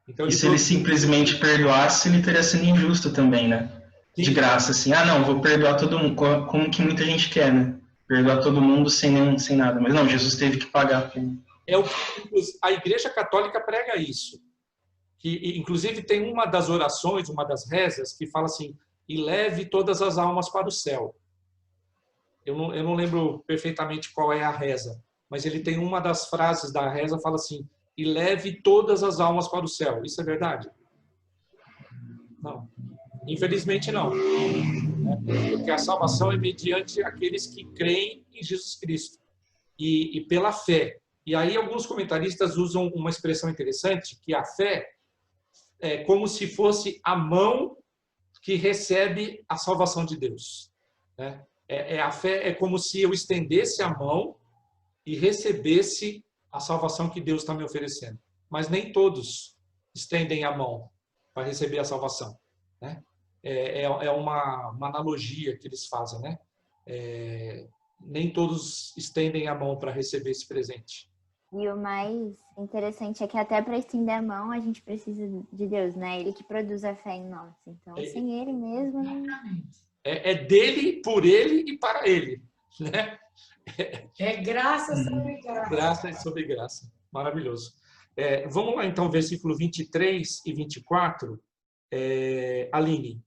Então, e se ele simplesmente perdoasse, ele teria sido injusto também, né? Sim. De graça, assim, não, vou perdoar todo mundo, como que muita gente quer, né? perdoar todo mundo sem nada. Mas não, Jesus teve que pagar. É o que a Igreja Católica prega isso. Que, inclusive, tem uma das orações, uma das rezas, que fala assim, e leve todas as almas para o céu. Eu não lembro perfeitamente qual é a reza, mas ele tem uma das frases da reza, fala assim, e leve todas as almas para o céu. Isso é verdade? Não. Infelizmente, não. Porque a salvação é mediante aqueles que creem em Jesus Cristo e pela fé. E aí alguns comentaristas usam uma expressão interessante, que a fé é como se fosse a mão que recebe a salvação de Deus. Né? A fé é como se eu estendesse a mão e recebesse a salvação que Deus está me oferecendo. Mas nem todos estendem a mão para receber a salvação. Né? É uma analogia que eles fazem. Né? Nem todos estendem a mão para receber esse presente. E o mais interessante é que até para estender a mão a gente precisa de Deus, né? Ele que produz a fé em nós. Então, sem ele mesmo... É dele, por ele e para ele. Né? É graça sobre graça. Graça sobre graça. Maravilhoso. Vamos lá, então, versículo 23 e 24. Aline.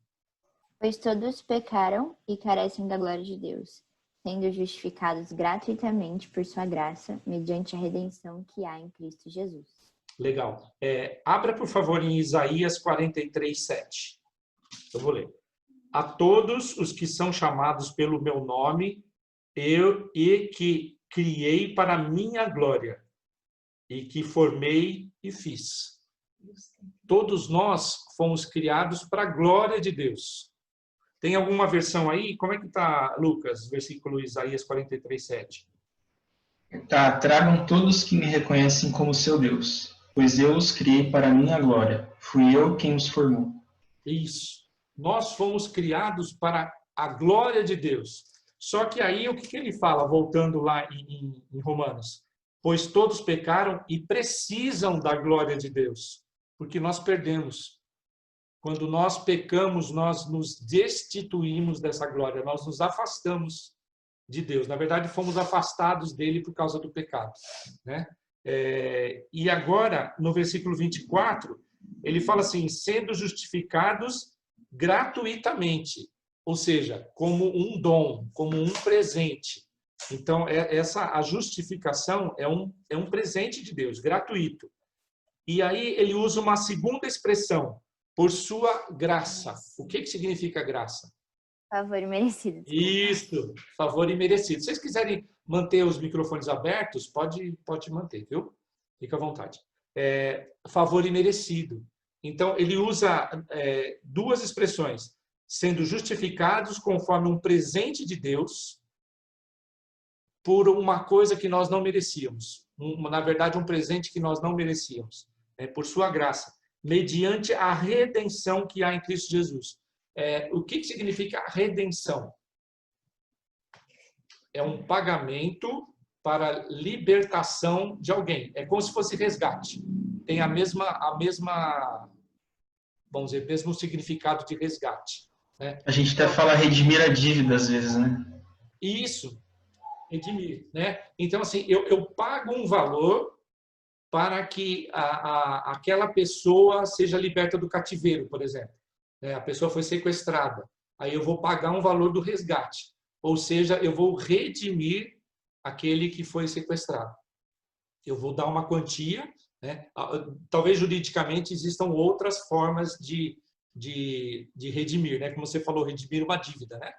Pois todos pecaram e carecem da glória de Deus, sendo justificados gratuitamente por sua graça, mediante a redenção que há em Cristo Jesus. Legal. Abra, por favor, em Isaías 43, 7. Eu vou ler. A todos os que são chamados pelo meu nome, eu que criei para a minha glória, e que formei e fiz. Todos nós fomos criados para a glória de Deus. Tem alguma versão aí? Como é que está, Lucas? Versículo Isaías 43, 7. Tá, tragam todos que me reconhecem como seu Deus, pois eu os criei para a minha glória. Fui eu quem os formou. Isso. Nós fomos criados para a glória de Deus. Só que aí, o que ele fala, voltando lá em Romanos? Pois todos pecaram e precisam da glória de Deus, porque nós perdemos. Quando nós pecamos, nós nos destituímos dessa glória, nós nos afastamos de Deus. Na verdade, fomos afastados dele por causa do pecado. Né? E agora, no versículo 24, ele fala assim, sendo justificados gratuitamente, ou seja, como um dom, como um presente. Então, a justificação é um presente de Deus, gratuito. E aí ele usa uma segunda expressão, por sua graça. O que significa graça? Favor imerecido. Isso, favor imerecido. Se vocês quiserem manter os microfones abertos, pode manter, viu? Fica à vontade. Favor imerecido. Então, ele usa duas expressões, sendo justificados conforme um presente de Deus por uma coisa que nós não merecíamos. Na verdade, um presente que nós não merecíamos. Por sua graça, mediante a redenção que há em Cristo Jesus. O que significa redenção? É um pagamento para libertação de alguém. É como se fosse resgate. Tem a mesma, vamos dizer, mesmo significado de resgate. Né? A gente até fala redimir a dívida às vezes, né? Isso, redimir. Né? Então, assim, eu pago um valor para que aquela pessoa seja liberta do cativeiro, por exemplo. A pessoa foi sequestrada. Aí eu vou pagar um valor do resgate. Ou seja, eu vou redimir aquele que foi sequestrado. Eu vou dar uma quantia. Né? Talvez juridicamente existam outras formas de redimir. Né? Como você falou, redimir uma dívida. Né?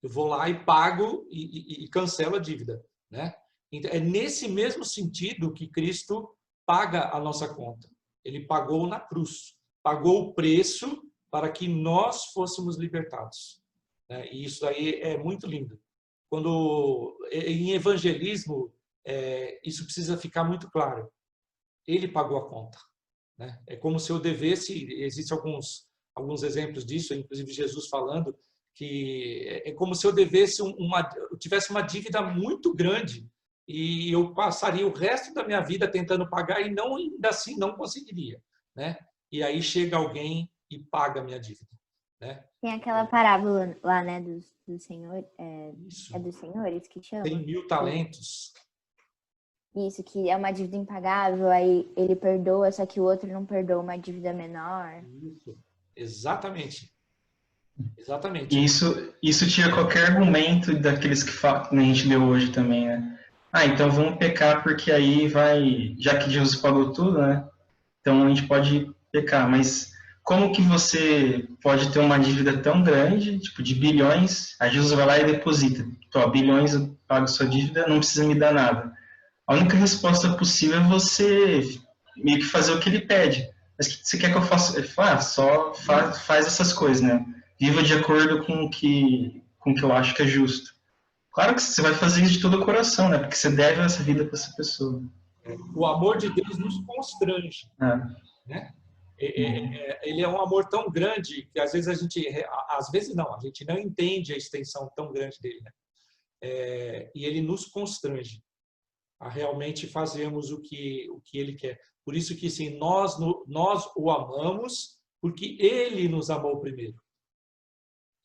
Eu vou lá e pago e cancelo a dívida. Né? Então, é nesse mesmo sentido que Cristo paga a nossa conta. Ele pagou na cruz. Pagou o preço para que nós fôssemos libertados. E isso aí é muito lindo. Quando em evangelismo, isso precisa ficar muito claro. Ele pagou a conta. É como se eu devesse, existem alguns exemplos disso, inclusive Jesus falando, que é como se eu devesse eu tivesse uma dívida muito grande e eu passaria o resto da minha vida tentando pagar e ainda assim não conseguiria. E aí chega alguém e paga a minha dívida. né? Tem aquela parábola lá, né, do Senhor, Isso. é dos senhores que chama? 100.000 talentos. Isso, que é uma dívida impagável, aí ele perdoa, só que o outro não perdoa uma dívida menor. Isso. Exatamente. Exatamente. E isso tira qualquer argumento daqueles que a gente leu hoje também, né? Ah, então vamos pecar porque aí vai, já que Jesus pagou tudo, né? Então a gente pode pecar, mas como que você pode ter uma dívida tão grande, tipo de bilhões, aí Jesus vai lá e deposita, ó, bilhões eu pago sua dívida, não precisa me dar nada. A única resposta possível é você meio que fazer o que ele pede. Mas o que você quer que eu faça? Ele fala, só faz essas coisas, né? Viva de acordo com o que eu acho que é justo. Claro que você vai fazer isso de todo o coração, né? Porque você deve essa vida para essa pessoa. O amor de Deus nos constrange, né? Ele é um amor tão grande que às vezes a gente não entende a extensão tão grande dele, né? E ele nos constrange a realmente fazermos o que ele quer. Por isso que sim, nós o amamos porque ele nos amou primeiro.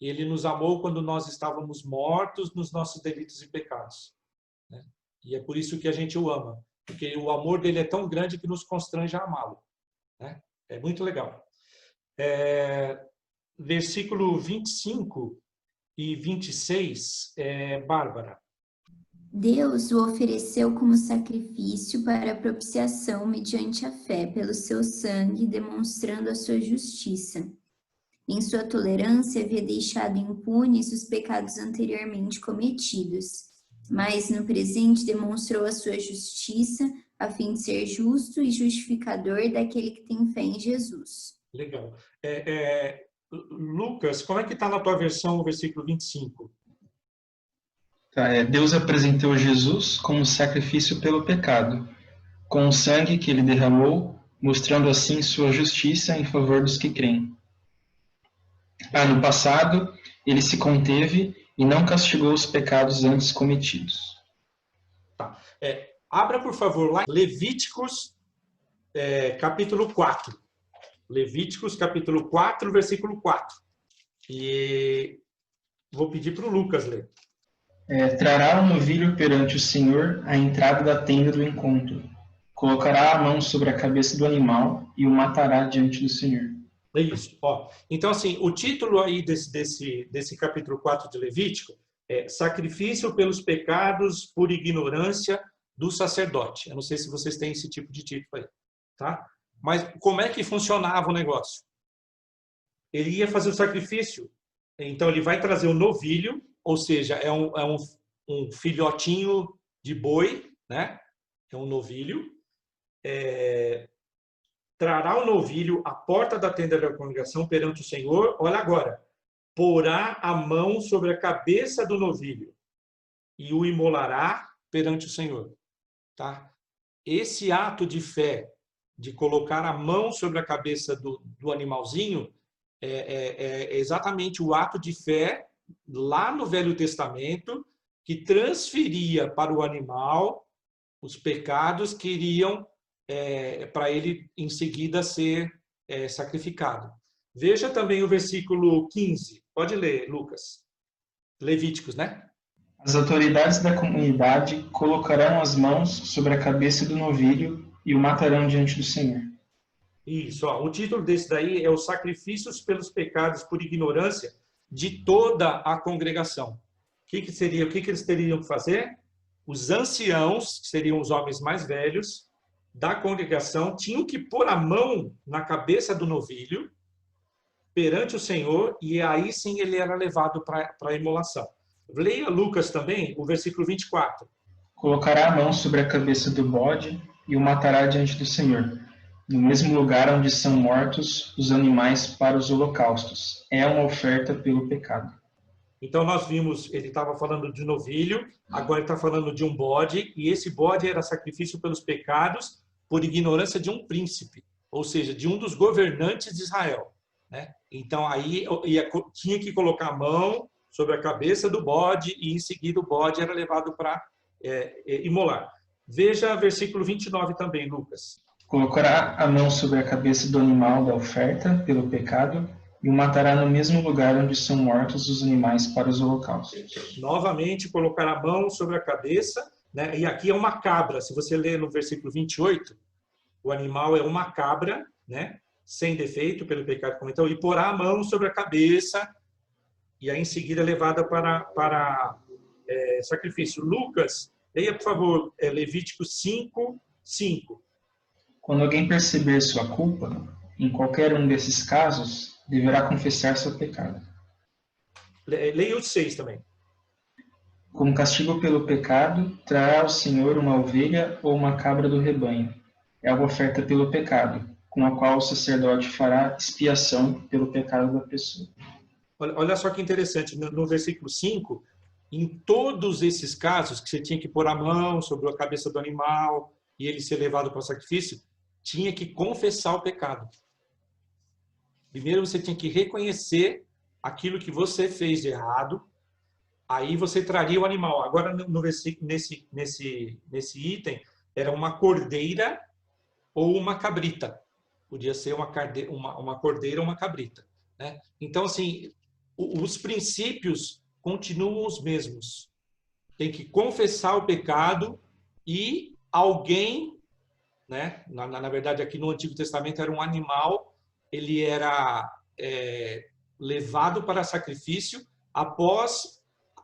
Ele nos amou quando nós estávamos mortos nos nossos delitos e pecados, né? E é por isso que a gente o ama, porque o amor dele é tão grande que nos constrange a amá-lo, né? É muito legal. Versículo 25 e 26, Bárbara. Deus o ofereceu como sacrifício para a propiciação mediante a fé pelo seu sangue, demonstrando a sua justiça. Em sua tolerância havia deixado impunes os pecados anteriormente cometidos, mas no presente demonstrou a sua justiça a fim de ser justo e justificador daquele que tem fé em Jesus. Legal. Lucas, como é que está na tua versão o versículo 25? Deus apresentou Jesus como sacrifício pelo pecado, com o sangue que ele derramou, mostrando assim sua justiça em favor dos que creem. No passado, ele se conteve e não castigou os pecados antes cometidos. Tá. Abra, por favor, lá Levíticos, capítulo 4. Levíticos, capítulo 4, versículo 4. E vou pedir para o Lucas ler. Trará um novilho perante o Senhor à entrada da tenda do encontro. Colocará a mão sobre a cabeça do animal e o matará diante do Senhor. É isso. Ó. Então, assim, o título aí desse capítulo 4 de Levítico é Sacrifício pelos pecados por ignorância do sacerdote. Eu não sei se vocês têm esse tipo de título aí, tá? Mas como é que funcionava o negócio? Ele ia fazer o sacrifício, então ele vai trazer o novilho, ou seja, é um filhotinho de boi, né? É um novilho. Trará o novilho à porta da tenda da congregação perante o Senhor. Olha agora. Porá a mão sobre a cabeça do novilho e o imolará perante o Senhor. Tá? Esse ato de fé, de colocar a mão sobre a cabeça do animalzinho, é exatamente o ato de fé lá no Velho Testamento que transferia para o animal os pecados que iriam para ele em seguida ser sacrificado. Veja também o versículo 15. Pode ler, Lucas. Levíticos, né? As autoridades da comunidade colocarão as mãos sobre a cabeça do novilho e o matarão diante do Senhor. Isso, ó, o título desse daí é os sacrifícios pelos pecados por ignorância de toda a congregação. O que eles teriam que fazer? Os anciãos, que seriam os homens mais velhos da congregação, tinham que pôr a mão na cabeça do novilho perante o Senhor, e aí sim ele era levado para a imolação. Leia Lucas também, o versículo 24. Colocará a mão sobre a cabeça do bode e o matará diante do Senhor, no mesmo lugar onde são mortos os animais para os holocaustos. É uma oferta pelo pecado. Então nós vimos, ele estava falando de novilho, agora ele está falando de um bode, e esse bode era sacrifício pelos pecados por ignorância de um príncipe, ou seja, de um dos governantes de Israel, né? Então aí tinha que colocar a mão sobre a cabeça do bode e em seguida o bode era levado para imolar. Veja versículo 29 também, Lucas. Colocará a mão sobre a cabeça do animal da oferta pelo pecado e o matará no mesmo lugar onde são mortos os animais para os holocaustos. Novamente, colocar a mão sobre a cabeça, né? E aqui é uma cabra. Se você ler no versículo 28, o animal é uma cabra, né? Sem defeito pelo pecado cometeu, e porá a mão sobre a cabeça, e aí em seguida é levada para sacrifício. Lucas, leia, por favor, Levítico 5, 5. Quando alguém perceber sua culpa, em qualquer um desses casos, deverá confessar seu pecado. Leia o 6 também. Como castigo pelo pecado, trará ao Senhor uma ovelha ou uma cabra do rebanho. É a oferta pelo pecado, com a qual o sacerdote fará expiação pelo pecado da pessoa. Olha só que interessante, no versículo 5, em todos esses casos que você tinha que pôr a mão sobre a cabeça do animal e ele ser levado para o sacrifício, tinha que confessar o pecado. Primeiro você tinha que reconhecer aquilo que você fez de errado, aí você traria o animal. Agora, no versículo, nesse item, era uma cordeira ou uma cabrita. Podia ser uma cordeira ou uma cabrita, né? Então, assim, os princípios continuam os mesmos. Tem que confessar o pecado e alguém, né? Na verdade, aqui no Antigo Testamento era um animal, ele era levado para sacrifício após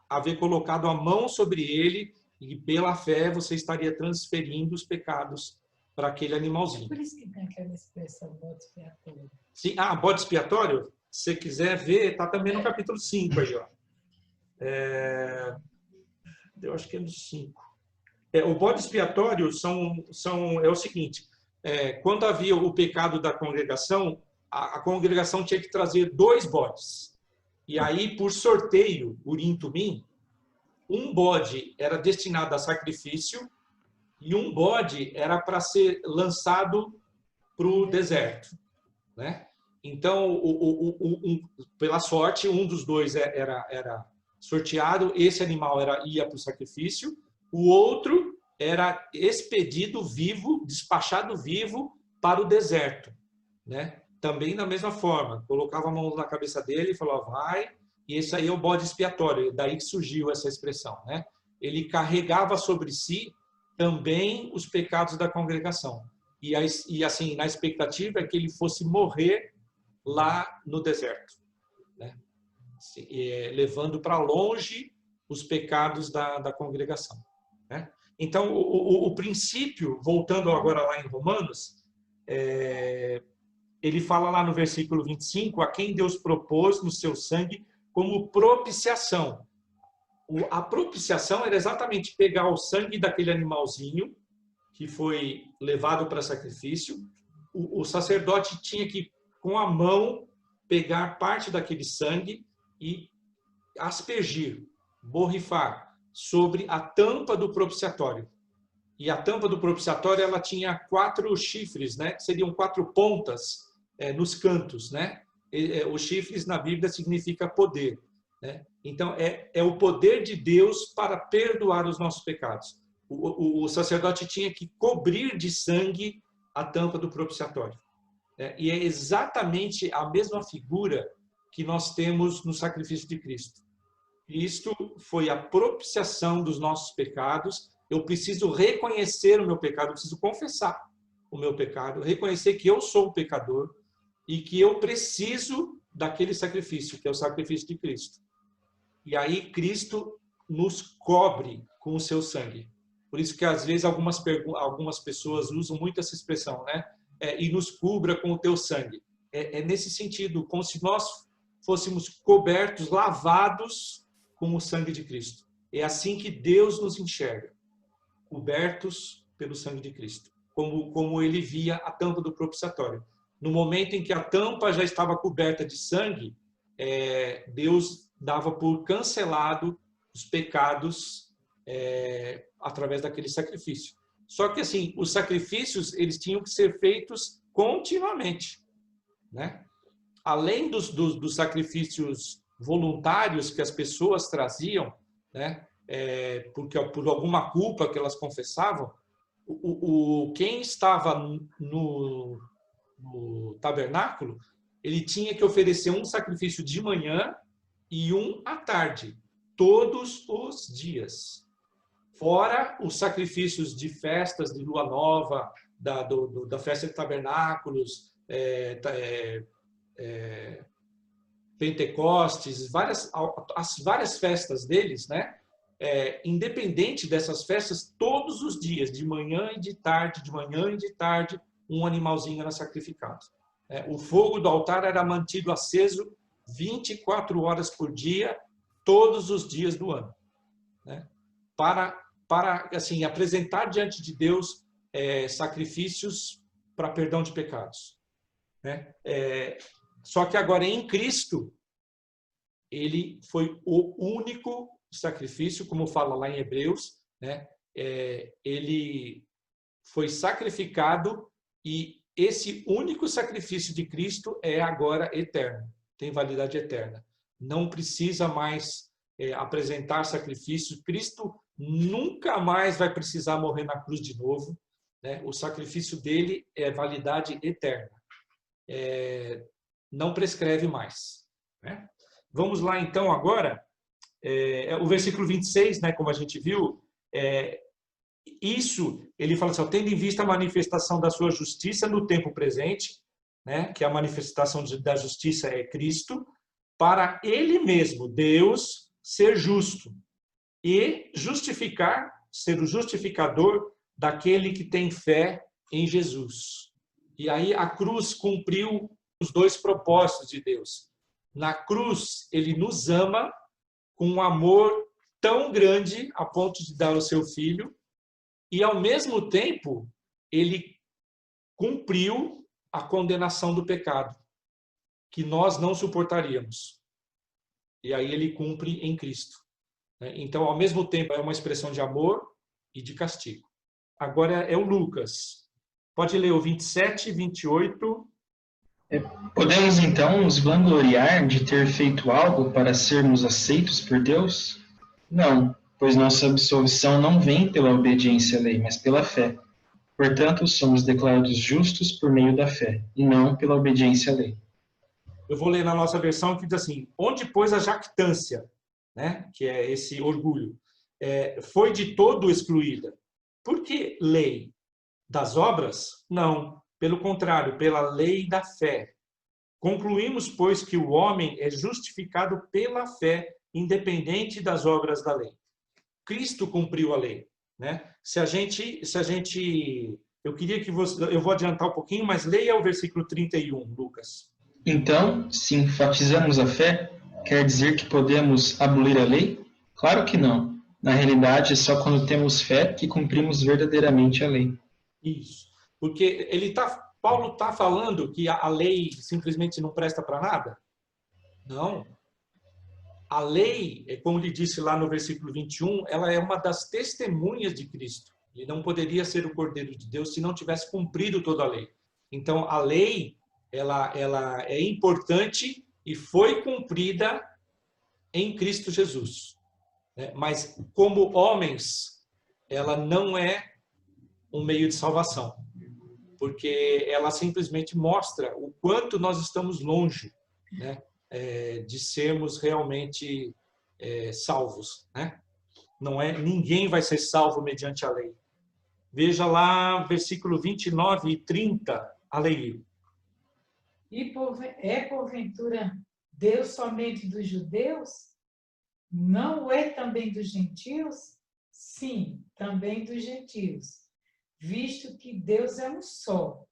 haver colocado a mão sobre ele, e pela fé você estaria transferindo os pecados para aquele animalzinho. Por isso que tem aquela expressão bode expiatório. Sim, bode expiatório, se você quiser ver, está também no capítulo 5 aí, ó. Eu acho que é no 5. O bode expiatório é o seguinte, quando havia o pecado da congregação, a congregação tinha que trazer 2 bodes. E aí, por sorteio, urim tumim, um bode era destinado a sacrifício e um bode era para ser lançado para o deserto, né? Então, pela sorte, um dos 2 era sorteado, esse animal ia para o sacrifício, o outro era expedido vivo, despachado vivo para o deserto, né? Também da mesma forma, colocava a mão na cabeça dele e falava, vai, e esse aí é o bode expiatório, daí que surgiu essa expressão, né? Ele carregava sobre si também os pecados da congregação. E assim, na expectativa é que ele fosse morrer lá no deserto, né? Levando para longe os pecados da congregação, né? Então, o princípio, voltando agora lá em Romanos, ele fala lá no versículo 25, a quem Deus propôs no seu sangue como propiciação. A propiciação era exatamente pegar o sangue daquele animalzinho que foi levado para sacrifício. O sacerdote tinha que, com a mão, pegar parte daquele sangue e aspergir, borrifar sobre a tampa do propiciatório. E a tampa do propiciatório, ela tinha 4 chifres, né? Seriam 4 pontas nos cantos, né? Os chifres na Bíblia significa poder, né? Então, é o poder de Deus para perdoar os nossos pecados. O sacerdote tinha que cobrir de sangue a tampa do propiciatório. E é exatamente a mesma figura que nós temos no sacrifício de Cristo. Cristo foi a propiciação dos nossos pecados. Eu preciso reconhecer o meu pecado, eu preciso confessar o meu pecado, reconhecer que eu sou um pecador e que eu preciso daquele sacrifício, que é o sacrifício de Cristo. E aí Cristo nos cobre com o seu sangue. Por isso que às vezes algumas pessoas usam muito essa expressão, né? E nos cubra com o teu sangue. É nesse sentido, como se nós fôssemos cobertos, lavados com o sangue de Cristo. É assim que Deus nos enxerga, cobertos pelo sangue de Cristo, como ele via a tampa do propiciatório. No momento em que a tampa já estava coberta de sangue, Deus dava por cancelado os pecados através daquele sacrifício. Só que assim, os sacrifícios eles tinham que ser feitos continuamente, né? Além dos sacrifícios voluntários que as pessoas traziam, né? Porque por alguma culpa que elas confessavam, quem estava no tabernáculo ele tinha que oferecer um sacrifício de manhã e um à tarde, todos os dias. Fora os sacrifícios de festas de lua nova, da festa de tabernáculos, Pentecostes, as várias festas deles, né? Independente dessas festas, todos os dias, de manhã e de tarde, um animalzinho era sacrificado. O fogo do altar era mantido aceso 24 horas por dia, todos os dias do ano, né? Para assim, apresentar diante de Deus sacrifícios para perdão de pecados, né? Só que agora em Cristo, ele foi o único sacrifício, como fala lá em Hebreus, né? Ele foi sacrificado e esse único sacrifício de Cristo é agora eterno, tem validade eterna. Não precisa mais apresentar sacrifício. Cristo nunca mais vai precisar morrer na cruz de novo, né? O sacrifício dele é validade eterna. Não prescreve mais, né? Vamos lá então agora, o versículo 26, né, como a gente viu, isso, ele fala assim, tendo em vista a manifestação da sua justiça no tempo presente, né, que a manifestação da justiça é Cristo, para ele mesmo, Deus, ser justo e justificar, ser o justificador daquele que tem fé em Jesus. E aí a cruz cumpriu os dois propósitos de Deus. Na cruz, ele nos ama com um amor tão grande a ponto de dar o seu filho, e ao mesmo tempo, ele cumpriu a condenação do pecado, que nós não suportaríamos. E aí ele cumpre em Cristo. Então, ao mesmo tempo, é uma expressão de amor e de castigo. Agora é o Lucas. Pode ler o 27 e 28. Podemos então nos vangloriar de ter feito algo para sermos aceitos por Deus? Não, pois nossa absolvição não vem pela obediência à lei, mas pela fé. Portanto, somos declarados justos por meio da fé, e não pela obediência à lei. Eu vou ler na nossa versão que diz assim, onde pois a jactância, né, que é esse orgulho, foi de todo excluída. Por que lei? Das obras? Não. Pelo contrário, pela lei da fé. Concluímos, pois, que o homem é justificado pela fé, independente das obras da lei. Cristo cumpriu a lei, né? Eu queria que eu vou adiantar um pouquinho, mas leia o versículo 31, Lucas. Então, se enfatizamos a fé, quer dizer que podemos abolir a lei? Claro que não. Na realidade, é só quando temos fé que cumprimos verdadeiramente a lei. Isso. Porque Paulo está falando que a lei simplesmente não presta para nada? Não. A lei, como ele disse lá no versículo 21, ela é uma das testemunhas de Cristo. Ele não poderia ser o Cordeiro de Deus se não tivesse cumprido toda a lei. Então, a lei, ela é importante e foi cumprida em Cristo Jesus. Mas, como homens, ela não é um meio de salvação, porque ela simplesmente mostra o quanto nós estamos longe, né, de sermos realmente salvos, né? Ninguém vai ser salvo mediante a lei. Veja lá, versículo 29 e 30, Aleio. E porventura Deus somente dos judeus? Não é também dos gentios? Sim, também dos gentios. Visto que Deus é um só,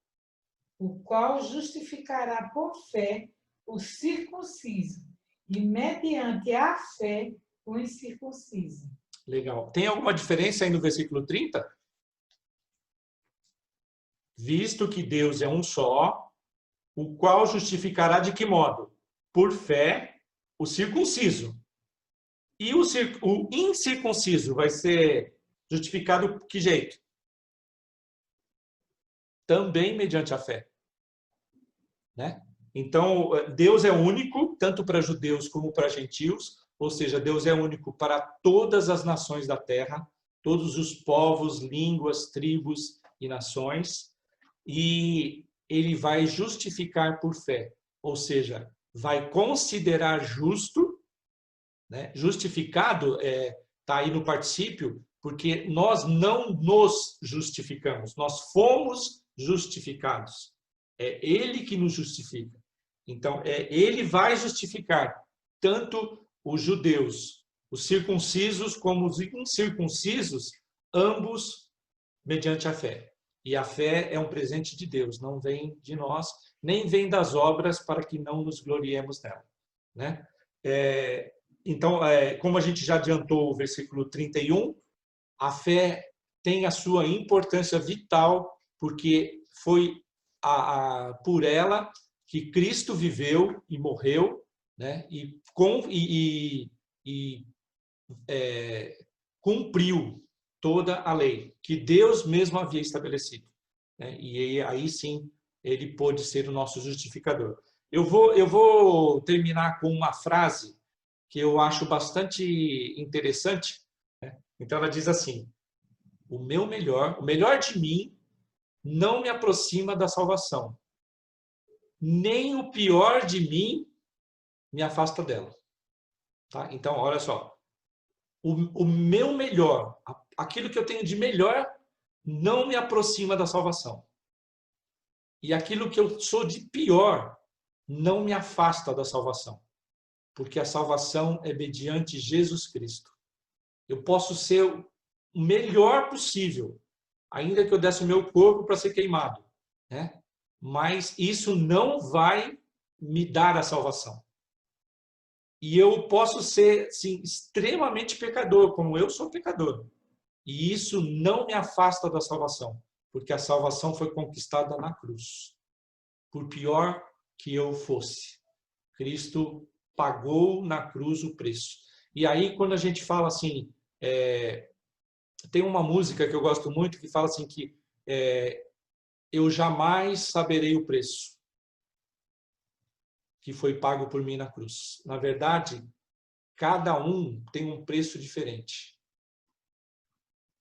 o qual justificará por fé o circunciso e mediante a fé o incircunciso. Legal. Tem alguma diferença aí no versículo 30? Visto que Deus é um só, o qual justificará de que modo? Por fé o circunciso. E o incircunciso vai ser justificado por que jeito? Também mediante a fé, né? Então, Deus é único, tanto para judeus como para gentios, ou seja, Deus é único para todas as nações da terra, todos os povos, línguas, tribos e nações, e ele vai justificar por fé. ou seja, vai considerar justo, né? Justificado está aí no particípio, porque nós não nos justificamos, nós fomos justificados. É Ele que nos justifica. Então, Ele vai justificar tanto os judeus, os circuncisos, como os incircuncisos, ambos mediante a fé. E a fé é um presente de Deus, não vem de nós, nem vem das obras para que não nos gloriemos nela, né? Então, como a gente já adiantou o versículo 31, a fé tem a sua importância vital, porque foi por ela que Cristo viveu e morreu, né? E cumpriu toda a lei que Deus mesmo havia estabelecido, né? E aí sim ele pôde ser o nosso justificador. Eu vou terminar com uma frase que eu acho bastante interessante, né? Então ela diz assim: o melhor de mim não me aproxima da salvação, nem o pior de mim me afasta dela. Tá? Então, olha só, o meu melhor, aquilo que eu tenho de melhor, não me aproxima da salvação. E aquilo que eu sou de pior, não me afasta da salvação. Porque a salvação é mediante Jesus Cristo. Eu posso ser o melhor possível, ainda que eu desse o meu corpo para ser queimado, né? Mas isso não vai me dar a salvação. E eu posso ser, sim, extremamente pecador, como eu sou pecador. E isso não me afasta da salvação, porque a salvação foi conquistada na cruz. Por pior que eu fosse, Cristo pagou na cruz o preço. E aí, quando a gente fala assim, tem uma música que eu gosto muito que fala assim que eu jamais saberei o preço que foi pago por mim na cruz. Na verdade, cada um tem um preço diferente,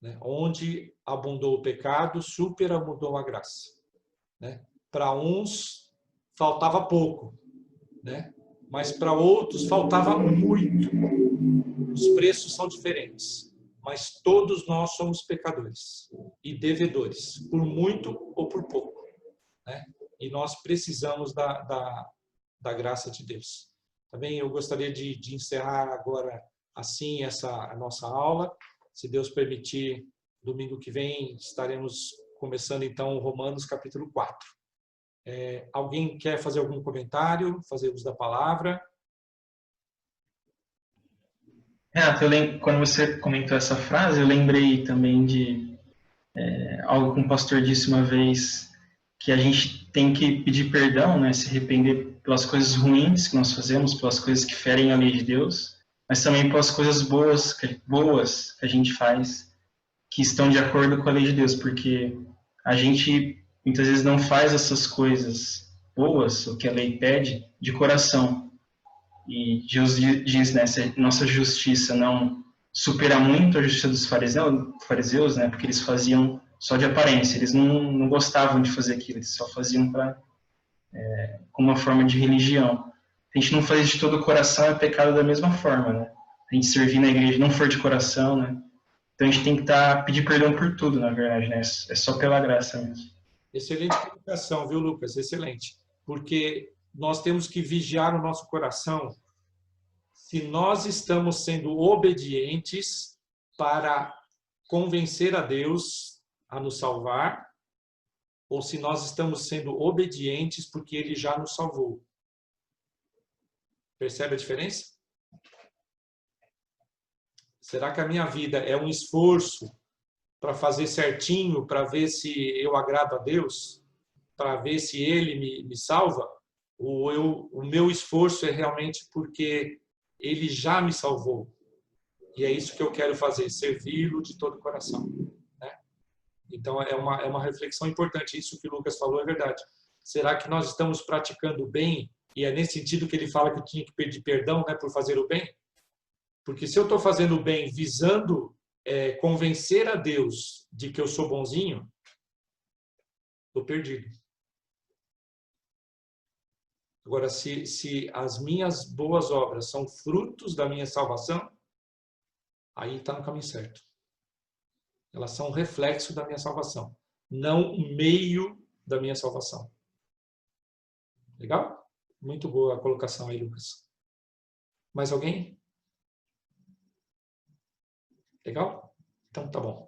né? Onde abundou o pecado, superabundou a graça, né? Para uns faltava pouco, né? Mas para outros faltava muito. Os preços são diferentes, mas todos nós somos pecadores e devedores, por muito ou por pouco, né? E nós precisamos da graça de Deus. Também eu gostaria de encerrar agora assim a nossa aula. Se Deus permitir, domingo que vem estaremos começando então Romanos capítulo 4. Alguém quer fazer algum comentário, fazer uso da palavra? Quando você comentou essa frase, eu lembrei também de algo que um pastor disse uma vez, que a gente tem que pedir perdão, né, se arrepender pelas coisas ruins que nós fazemos, pelas coisas que ferem a lei de Deus, mas também pelas coisas boas que a gente faz, que estão de acordo com a lei de Deus, porque a gente muitas vezes não faz essas coisas boas, o que a lei pede, de coração. E Deus diz, né, se nossa justiça não supera muito a justiça dos fariseus, né, porque eles faziam só de aparência, eles não gostavam de fazer aquilo, eles só faziam com uma forma de religião. A gente não faz de todo o coração, é pecado da mesma forma, né? A gente servir na igreja não for de coração, né? Então a gente tem que pedir perdão por tudo, na verdade, né? É só pela graça mesmo. Excelente colocação, viu, Lucas? Excelente. Porque nós temos que vigiar o nosso coração se nós estamos sendo obedientes para convencer a Deus a nos salvar, ou se nós estamos sendo obedientes porque Ele já nos salvou. Percebe a diferença? Será que a minha vida é um esforço para fazer certinho, para ver se eu agrado a Deus, para ver se Ele me salva? Ou o meu esforço é realmente porque Ele já me salvou? E é isso que eu quero fazer, servi-lo de todo o coração. Então, é uma reflexão importante. Isso que o Lucas falou é verdade. Será que nós estamos praticando o bem? E é nesse sentido que ele fala que eu tinha que pedir perdão, né, por fazer o bem? Porque se eu estou fazendo o bem visando convencer a Deus de que eu sou bonzinho, estou perdido. Agora, se as minhas boas obras são frutos da minha salvação, aí está no caminho certo. Elas são um reflexo da minha salvação, não um meio da minha salvação. Legal? Muito boa a colocação aí, Lucas. Mais alguém? Legal? Então, tá bom.